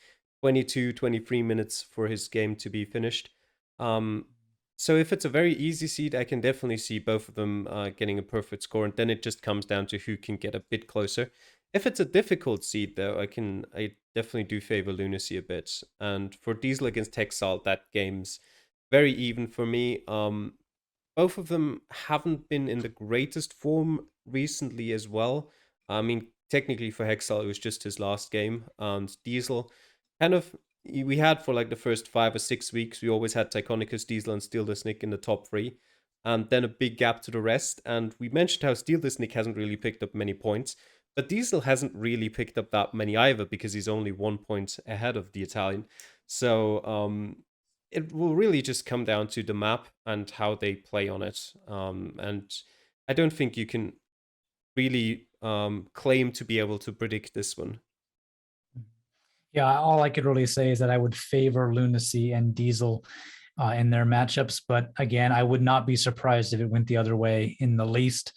22, 23 minutes for his game to be finished. Um, so if it's a very easy seed, I can definitely see both of them getting a perfect score, and then it just comes down to who can get a bit closer. If it's a difficult seed, though, I definitely do favor Lunacy a bit. And for Diesel against Texalt, that game's very even for me. Both of them haven't been in the greatest form recently as well. I mean, technically for Hexal, it was just his last game, and Diesel kind of we had for like the first 5 or 6 weeks, we always had Tychonicus, Diesel, and Steal the Snick in the top three, and then a big gap to the rest. And we mentioned how Steal the Snick hasn't really picked up many points, but Diesel hasn't really picked up that many either because he's only 1 point ahead of the Italian. So it will really just come down to the map and how they play on it. And I don't think you can really claim to be able to predict this one. Yeah, all I could really say is that I would favor Lunacy and Diesel in their matchups. But again, I would not be surprised if it went the other way in the least.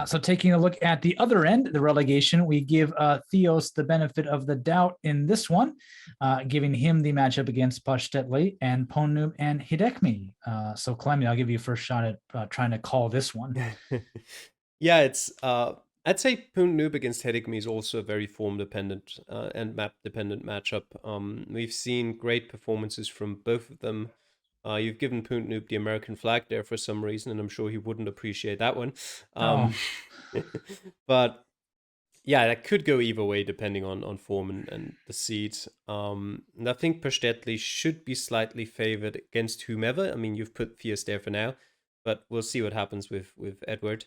So taking a look at the other end, the relegation, we give Theos the benefit of the doubt in this one, giving him the matchup against Pashtetli and Ponub and Hidekmi. So Clemmy, I'll give you first shot at trying to call this one. Yeah, it's I'd say Poon Noob against Hidekmi is also a very form dependent and map dependent matchup. We've seen great performances from both of them You've given Punt Noob the American flag there for some reason, and I'm sure he wouldn't appreciate that one. But yeah, that could go either way depending on form and the seeds. And I think Pastetli should be slightly favored against whomever. I mean, you've put Fierce there for now, but we'll see what happens with Edward.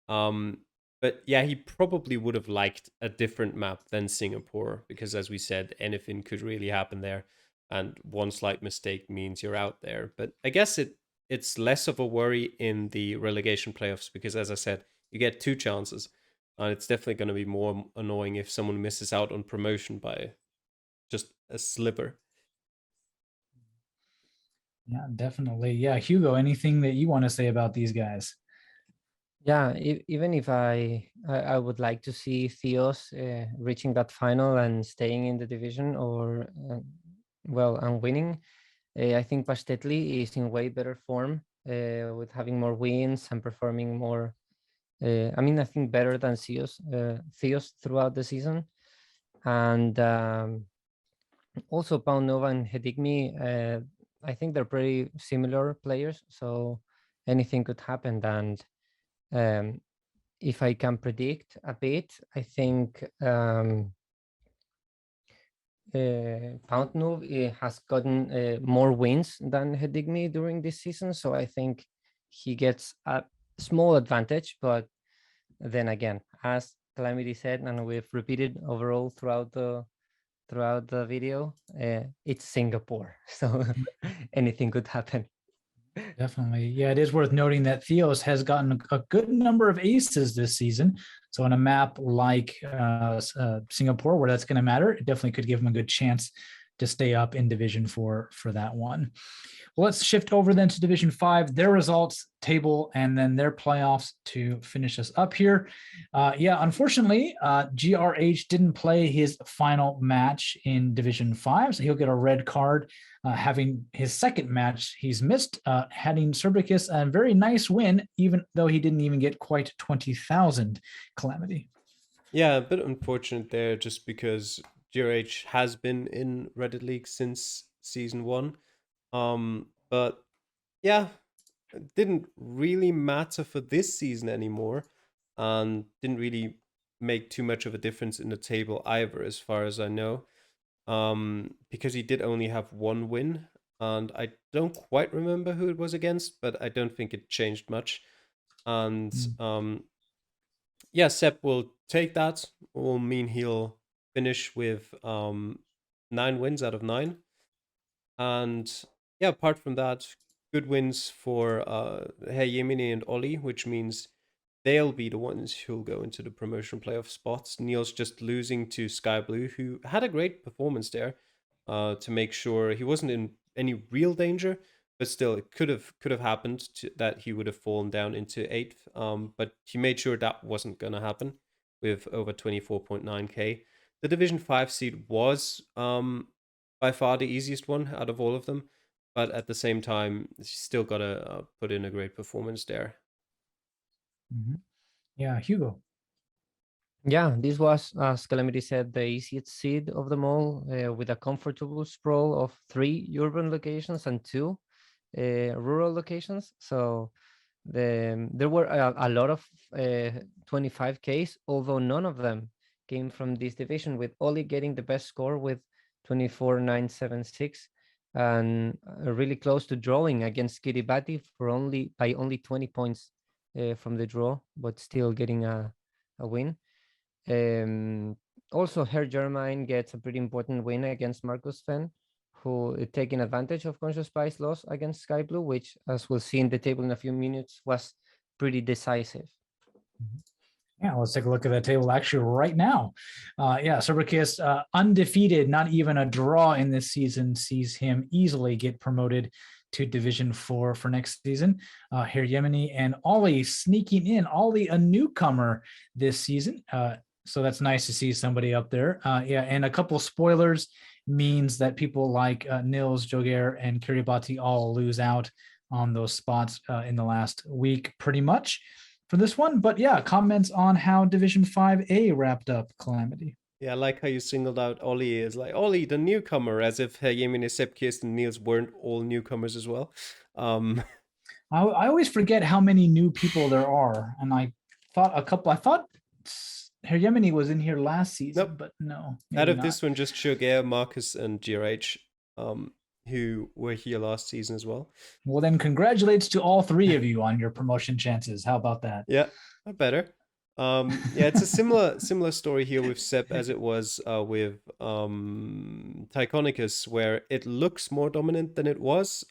But yeah, he probably would have liked a different map than Singapore, because as we said, anything could really happen there, and one slight mistake means you're out there. But I guess it's less of a worry in the relegation playoffs, because as I said, you get 2 chances. And it's definitely going to be more annoying if someone misses out on promotion by just a sliver. Yeah, definitely. Yeah, Hugo, anything that you want to say about these guys? Yeah, even if I would like to see Theos reaching that final and staying in the division, or and winning, I think Pastetli is in way better form with having more wins and performing more. I think better than Theos throughout the season, and also Pound Nova and Hedigme. I think they're pretty similar players, so anything could happen. And if I can predict a bit, I think Pound Noob has gotten more wins than Hedigme during this season, so I think he gets a small advantage. But then again, as Calamity said, and we've repeated overall throughout the video, it's Singapore, so anything could happen. Definitely. Yeah, it is worth noting that Theos has gotten a good number of aces this season. So on a map like Singapore, where that's going to matter, it definitely could give him a good chance to stay up in Division 4 for that one. Well, let's shift over then to Division 5, their results table, and then their playoffs to finish us up here. Unfortunately, GRH didn't play his final match in Division 5, so he'll get a red card. Having his second match he's missed, heading Cerbicus a very nice win, even though he didn't even get quite 20,000 Calamity. Yeah, a bit unfortunate there, just because GRH has been in Reddit League since Season 1. But yeah, it didn't really matter for this season anymore, and didn't really make too much of a difference in the table either, as far as I know. Because he did only have 1 win, and I don't quite remember who it was against, but I don't think it changed much. And yeah, Sepp will take that. Will mean he'll finish with 9 wins out of 9. And yeah, apart from that, good wins for Herr Yemini and Ollie, which means they'll be the ones who'll go into the promotion playoff spots. Neil's just losing to Sky Blue, who had a great performance there to make sure he wasn't in any real danger, but still it could have happened that he would have fallen down into 8th. But he made sure that wasn't going to happen with over 24.9k. The Division 5 seed was by far the easiest one out of all of them, but at the same time, he's still got to put in a great performance there. Mm-hmm. Yeah, Hugo. Yeah, this was, as Calamity said, the easiest seed of them all, with a comfortable sprawl of 3 urban locations and 2 rural locations. So there were a lot of 25Ks, although none of them came from this division, with Oli getting the best score with 24,976, and really close to drawing against Kiribati by only 20 points from the draw, but still getting a win. Also, Herr Germain gets a pretty important win against Marcus Fenn, who taking advantage of Conscious Spy's loss against Sky Blue, which, as we'll see in the table in a few minutes, was pretty decisive. Yeah, let's take a look at that table actually right now. Cerbicus, undefeated, not even a draw in this season, sees him easily get promoted to Division 4 for next season. Herr Yemeni and Ollie sneaking in. Ollie, a newcomer this season. So that's nice to see somebody up there. And a couple spoilers means that people like Nils, Joger, and Kiribati all lose out on those spots in the last week, pretty much, for this one. But yeah, comments on how Division 5A wrapped up, Calamity. Yeah, I like how you singled out Ollie as like Ollie, the newcomer, as if Yemin, Sepp, Kirsten, and Niels weren't all newcomers as well. I always forget how many new people there are, and I thought Herr Yemeni was in here last season, Nope. but no. Out of not. this one, just HugoCL, Marcus, and GRH, who were here last season as well. Well, then congratulates to all three of you on your promotion chances. How about that? Yeah, better. Yeah, it's a similar story here with Sepp as it was with Tychonicus, where it looks more dominant than it was.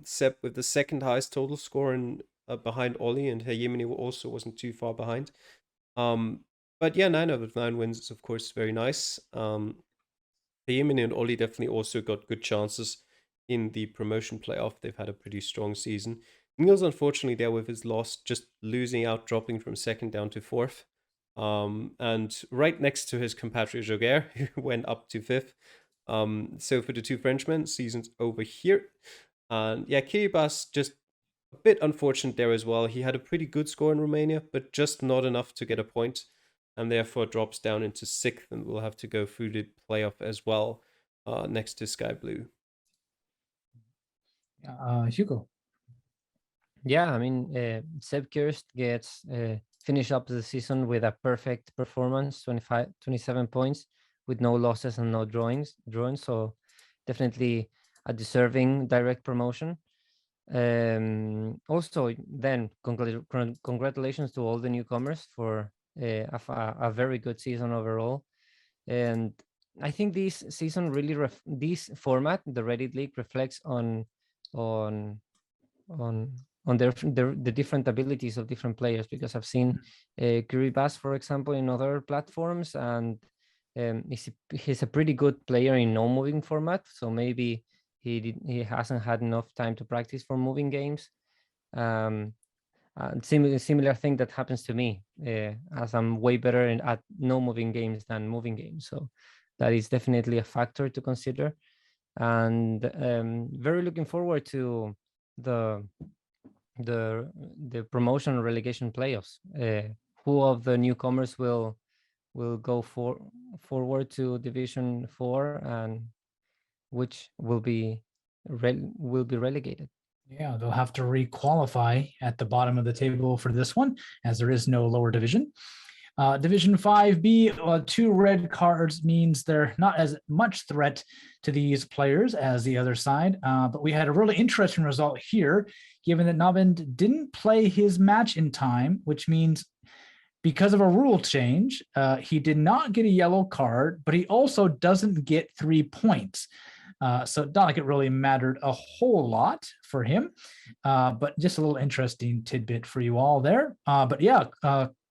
Sepp with the second highest total score and behind Ollie, and Yemeni also wasn't too far behind. But yeah, 9 out of 9 wins is of course very nice. Yemeni and Ollie definitely also got good chances in the promotion playoff. They've had a pretty strong season. Niels, unfortunately, there with his loss, just losing out, dropping from second down to fourth. And right next to his compatriot Geoguessr, who went up to fifth. So for the two Frenchmen, season's over here. And yeah, Kiribati just a bit unfortunate there as well. He had a pretty good score in Romania, but just not enough to get a point, and therefore drops down into sixth, and will have to go through the playoff as well, next to Sky Blue. Hugo. Yeah, I mean, Sepp Kirst gets finish up the season with a perfect performance, 27 points, with no losses and no drawings. So definitely a deserving direct promotion. Also, then congratulations to all the newcomers for a very good season overall. And I think this season really this format, the Reddit League, reflects on the different abilities of different players, because I've seen Kiribati, for example, in other platforms, and he's a pretty good player in no moving format, so maybe he hasn't had enough time to practice for moving games. Similar thing that happens to me, as I'm way better at no moving games than moving games, so that is definitely a factor to consider. And very looking forward to the promotion relegation playoffs. Who of the newcomers will go forward to Division 4, and which will be relegated? Yeah, they'll have to re-qualify at the bottom of the table for this one, as there is no lower division. Division 5B, 2 red cards means they're not as much threat to these players as the other side. But we had a really interesting result here, given that Navind didn't play his match in time, which means because of a rule change, he did not get a yellow card, but he also doesn't get 3 points. So not like it really mattered a whole lot for him, but just a little interesting tidbit for you all there. But yeah,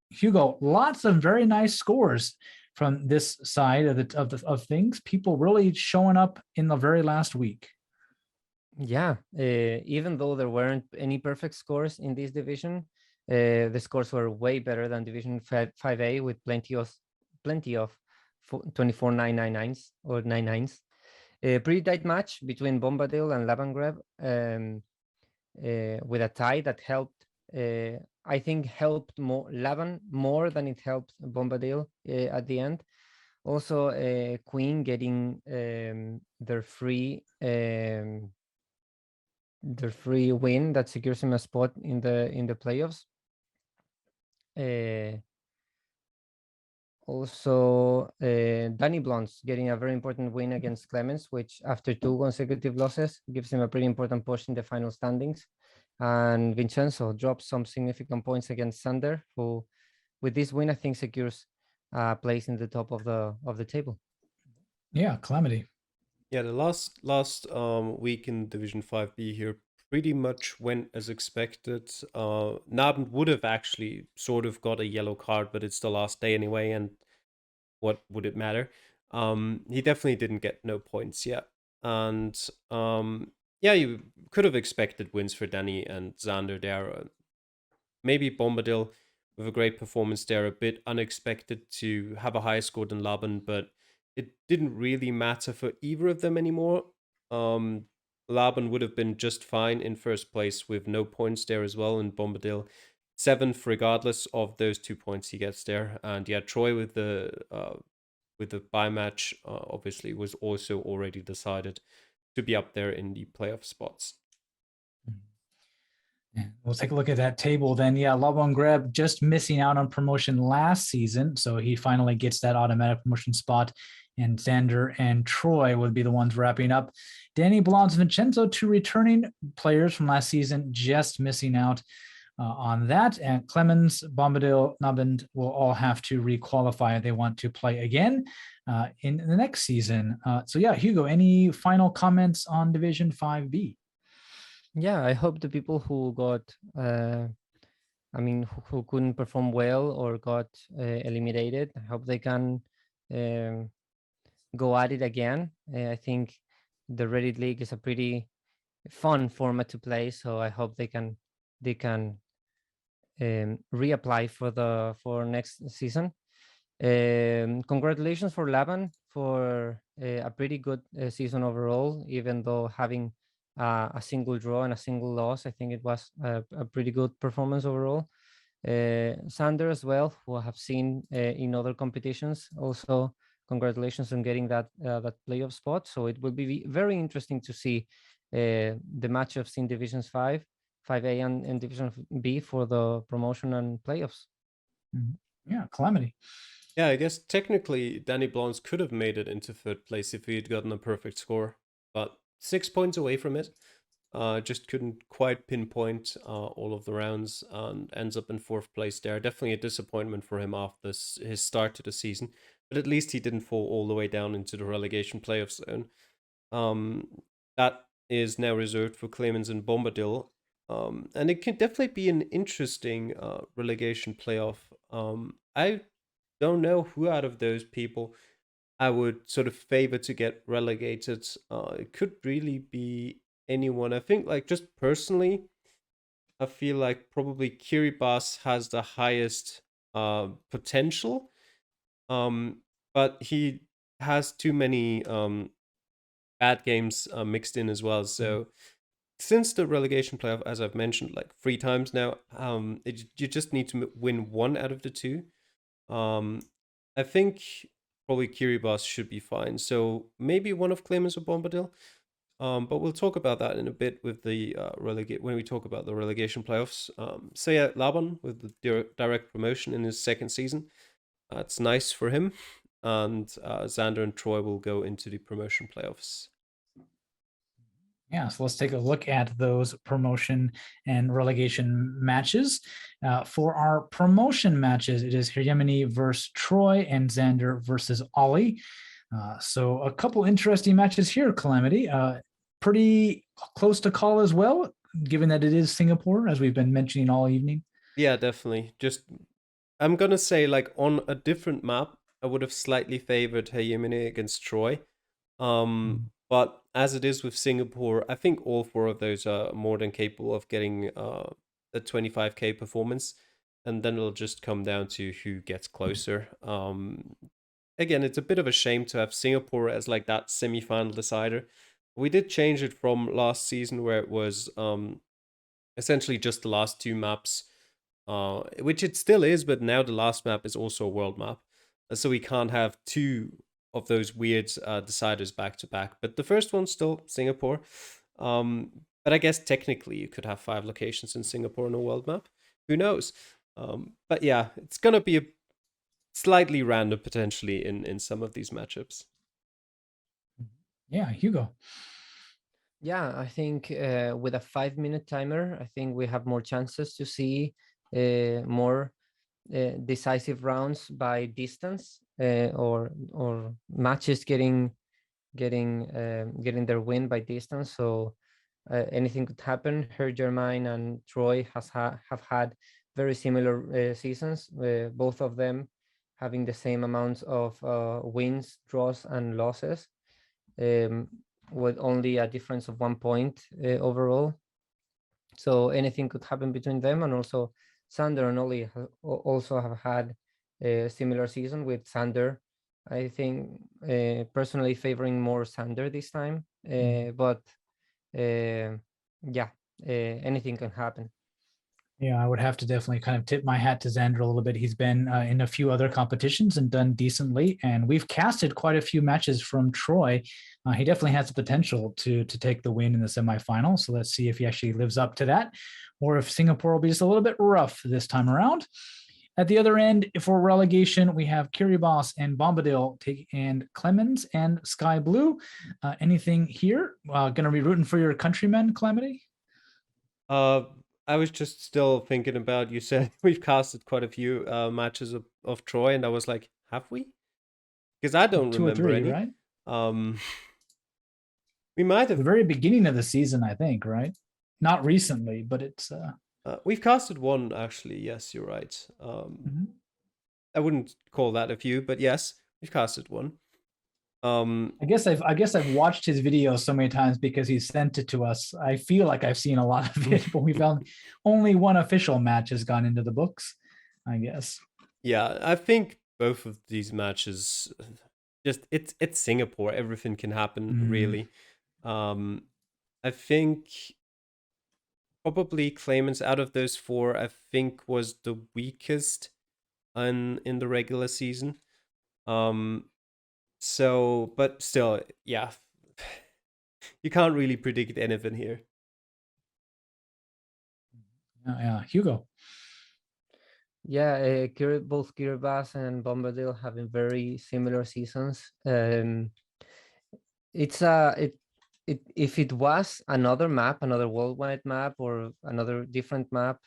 Hugo, lots of very nice scores from this side of things. People really showing up in the very last week. Yeah, even though there weren't any perfect scores in this division, the scores were way better than Division 5A, with plenty of 24-999s or 99s. A pretty tight match between Bombadil and Labangreb, with a tie that helped. I think helped Laban more than it helped Bombadil at the end. Also, Queen getting their free win that secures him a spot in the playoffs. Also, Danny Blondes getting a very important win against Clemens, which after 2 consecutive losses gives him a pretty important push in the final standings. And Vincenzo drops some significant points against Sander, who with this win I think secures a place in the top of the table. Yeah, Calamity. Yeah, the last week in Division 5B here pretty much went as expected. Nabend would have actually sort of got a yellow card, but it's the last day anyway, and what would it matter? He definitely didn't get no points yet. And yeah, you could have expected wins for Danny and Xander there. Maybe Bombadil with a great performance there, a bit unexpected to have a higher score than Laban, but it didn't really matter for either of them anymore. Laban would have been just fine in first place with no points there as well, and Bombadil 7th regardless of those 2 points he gets there. And yeah, Troy with the with the bye match, obviously was also already decided to be up there in the playoff spots. We'll take a look at that table then. Yeah, Laban Greb just missing out on promotion last season, so he finally gets that automatic promotion spot. And Xander and Troy would be the ones wrapping up. Danny Blondes, Vincenzo, two returning players from last season, just missing out on that. And Clemens, Bombadil, Nabend will all have to requalify if they want to play again in the next season. So yeah, Hugo, any final comments on Division 5B? Yeah, I hope the people who got, who couldn't perform well or got eliminated, I hope they can go at it again. I think the Reddit League is a pretty fun format to play, so I hope they can reapply for next season. Congratulations for Laban for a pretty good season overall, even though having a single draw and a single loss. I think it was a pretty good performance overall. Sander as well, who I have seen in other competitions. Also, congratulations on getting that playoff spot. So it will be very interesting to see the matchups in Divisions 5, 5A, and Division B for the promotion and playoffs. Yeah, Calamity. Yeah, I guess technically Danny Blondes could have made it into third place if he had gotten a perfect score, but 6 points away from it. Just couldn't quite pinpoint all of the rounds and ends up in fourth place there. Definitely a disappointment for him after his start to the season, but at least he didn't fall all the way down into the relegation playoff zone. That is now reserved for Clemens and Bombadil, and it can definitely be an interesting relegation playoff. I don't know who out of those people I would sort of favor to get relegated. It could really be anyone. I think, like, just personally, I feel like probably Kiribati has the highest potential, but he has too many bad games mixed in as well. So since the relegation playoff, as I've mentioned like 3 times now, you just need to win one out of the two. I think probably Kiribati should be fine. So maybe one of Clemens or Bombadil. But we'll talk about that in a bit with the when we talk about the relegation playoffs. So yeah, Laban with the direct promotion in his second season. It's nice for him. And Xander and Troy will go into the promotion playoffs. Yeah, so let's take a look at those promotion and relegation matches. For our promotion matches, it is Hegemony versus Troy and Xander versus Ollie. So a couple interesting matches here, Calamity. Pretty close to call as well, given that it is Singapore, as we've been mentioning all evening. Yeah, definitely. Just, I'm going to say, like, on a different map, I would have slightly favored Hegemony against Troy. But as it is with Singapore, I think all 4 of those are more than capable of getting a 25k performance, and then it'll just come down to who gets closer. Again, it's a bit of a shame to have Singapore as like that semi-final decider. We did change it from last season where it was essentially just the last 2 maps, which it still is, but now the last map is also a world map, so we can't have 2 of those weird deciders back to back. But the first one's still Singapore. But I guess technically you could have 5 locations in Singapore on a world map. Who knows? But yeah, it's gonna be a slightly random potentially in some of these matchups. Yeah, Hugo. Yeah, I think with a 5-minute timer, I think we have more chances to see more decisive rounds by distance, or matches getting their win by distance. So anything could happen. Her Germain and Troy have had very similar seasons, both of them having the same amounts of wins, draws, and losses, with only a difference of 1 point overall. So anything could happen between them. And also Sander and Ollie also have had a similar season, with Sander, I think, personally favoring more Sander this time. But yeah, anything can happen. Yeah, I would have to definitely kind of tip my hat to Xander a little bit. He's been in a few other competitions and done decently, and we've casted quite a few matches from Troy. He definitely has the potential to take the win in the semifinal. So let's see if he actually lives up to that, or if Singapore will be just a little bit rough this time around. At the other end, for relegation, we have Kiribati and Bombadil and Clemens and Sky Blue. Anything here? Going to be rooting for your countrymen, Calamity? I was just still thinking about, you said we've casted quite a few matches of Troy, and I was like, have we? Because I don't Two or remember three, any. right? We might The have. very beginning of the season, I think, right? Not recently, but it's We've casted one, actually. Yes, you're right. mhm. I wouldn't call that a few, but yes, we've casted one. I guess I've watched his videos so many times because he sent it to us. I feel like I've seen a lot of it, but we found only one official match has gone into the books, I guess. Yeah, I think both of these matches, just it's Singapore. Everything can happen, Mm. really. I think probably Claimants out of those four, I think was the weakest in the regular season. So, but still, yeah, you can't really predict anything here. Yeah, Hugo. Yeah, both Kiribati and Bombadil having very similar seasons. It's if it was another map, another worldwide map, or another different map,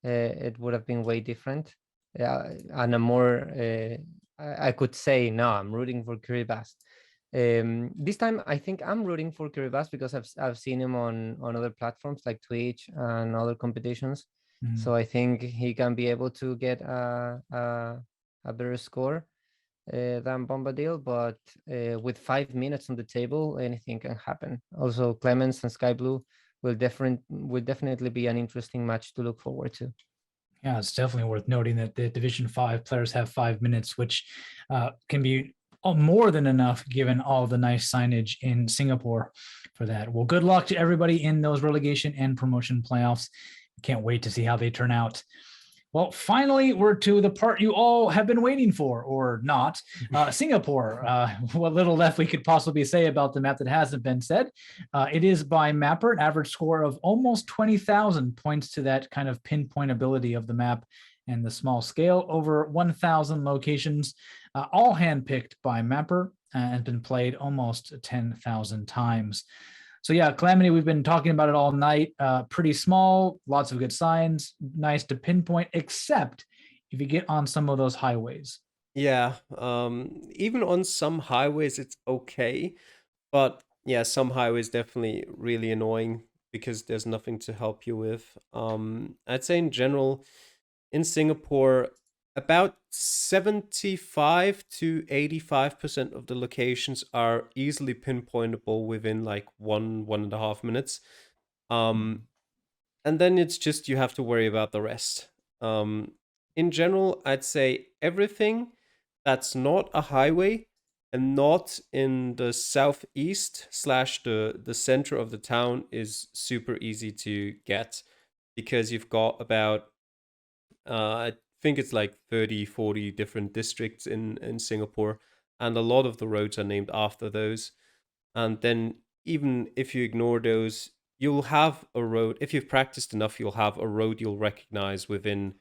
it would have been way different. Yeah, and a more I could say no, I'm rooting for Kiribati. This time I think I'm rooting for Kiribati because I've seen him on other platforms like Twitch and other competitions. Mm. So I think he can be able to get a better score than Bombadil, but with 5 minutes on the table, anything can happen. Also, Clemens and Sky Blue will definitely be an interesting match to look forward to. Yeah, it's definitely worth noting that the Division 5 players have 5 minutes, which can be more than enough given all the nice signage in Singapore for that. Well, good luck to everybody in those relegation and promotion playoffs. Can't wait to see how they turn out. Well, finally, we're to the part you all have been waiting for, or not. Singapore. What little left we could possibly say about the map that hasn't been said. It is by Mapper, an average score of almost 20,000 points to that kind of pinpoint ability of the map and the small scale. Over 1,000 locations, all handpicked by Mapper and been played almost 10,000 times. So yeah, Calamity, we've been talking about it all night. Pretty small, lots of good signs, nice to pinpoint, except if you get on some of those highways. Yeah, even on some highways it's okay, but yeah, some highways definitely really annoying because there's nothing to help you with. I'd say in general, in Singapore, about 75 to 85% of the locations are easily pinpointable within like 1.5 minutes. And then it's just you have to worry about the rest. In general, I'd say everything that's not a highway and not in the southeast slash the center of the town is super easy to get because you've got about I think it's like 30-40 different districts in Singapore, and a lot of the roads are named after those. And then even if you ignore those, you'll have a road. If you've practiced enough, you'll have a road you'll recognize within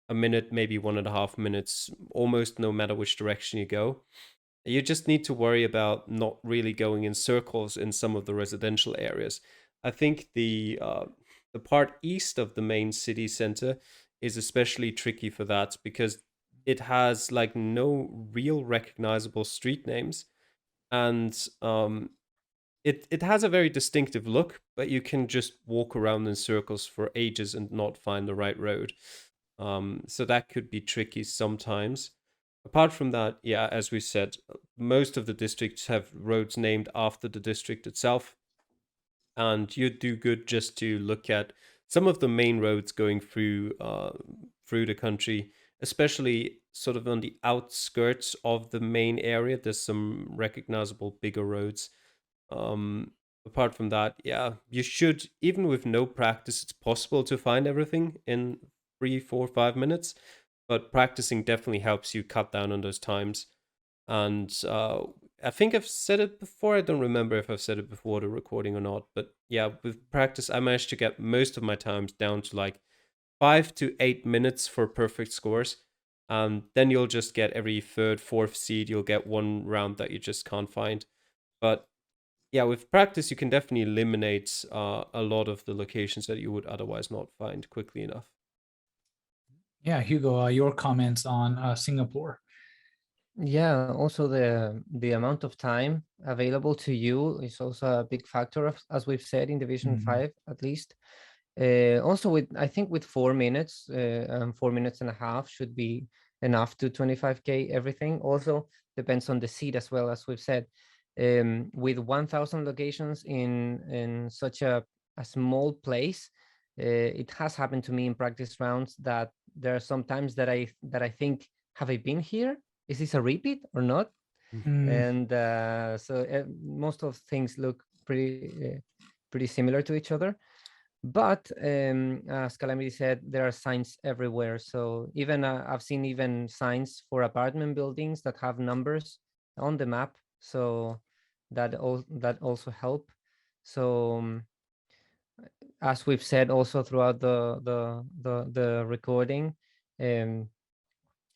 a minute, maybe 1.5 minutes, almost no matter which direction you go. You just need to worry about not really going in circles in some of the residential areas. I think the part east of the main city center is especially tricky for that because it has like no real recognizable street names, and it has a very distinctive look, but you can just walk around in circles for ages and not find the right road. So that could be tricky sometimes. Apart from that, yeah, as we said, most of the districts have roads named after the district itself. And you'd do good just to look at some of the main roads going through the country, especially sort of on the outskirts of the main area. There's some recognizable bigger roads. Apart from that, yeah, you should, even with no practice, it's possible to find everything in 3, 4, 5 minutes. But practicing definitely helps you cut down on those times. And I think I've said it before. I don't remember if I've said it before the recording or not. But yeah, with practice, I managed to get most of my times down to like 5 to 8 minutes for perfect scores. Then you'll just get every third, fourth seed. You'll get one round that you just can't find. But yeah, with practice, you can definitely eliminate a lot of the locations that you would otherwise not find quickly enough. Yeah, Hugo, your comments on Singapore. Yeah, also the amount of time available to you is also a big factor, as we've said in Division 5 at least. Also, I think with 4 minutes, 4 minutes and a half should be enough to 25K everything. Also depends on the seed as well, as we've said. With 1,000 locations in such a small place, it has happened to me in practice rounds that there are some times that I think, have I been here? Is this a repeat or not? And so most of things look pretty similar to each other. But as Calamity said, there are signs everywhere. So even I've seen even signs for apartment buildings that have numbers on the map. So that also help. So as we've said also throughout the recording,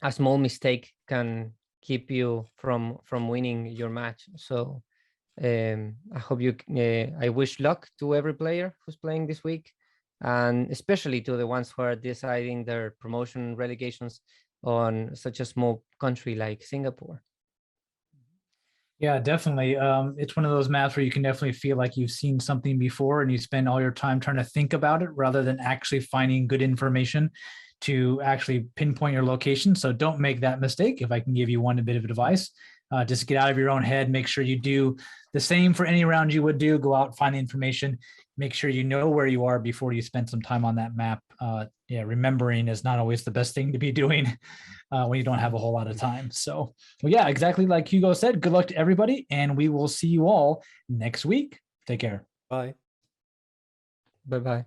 a small mistake can keep you from winning your match. So I hope I wish luck to every player who's playing this week, and especially to the ones who are deciding their promotion relegations on such a small country like Singapore. Yeah, definitely. It's one of those maps where you can definitely feel like you've seen something before and you spend all your time trying to think about it rather than actually finding good information to actually pinpoint your location. So don't make that mistake. If I can give you one bit of advice, just get out of your own head. Make sure you do the same for any round you would do. Go out, find the information. Make sure you know where you are before you spend some time on that map. Yeah, remembering is not always the best thing to be doing when you don't have a whole lot of time. So, well, yeah, exactly like Hugo said, good luck to everybody, and we will see you all next week. Take care. Bye. Bye-bye.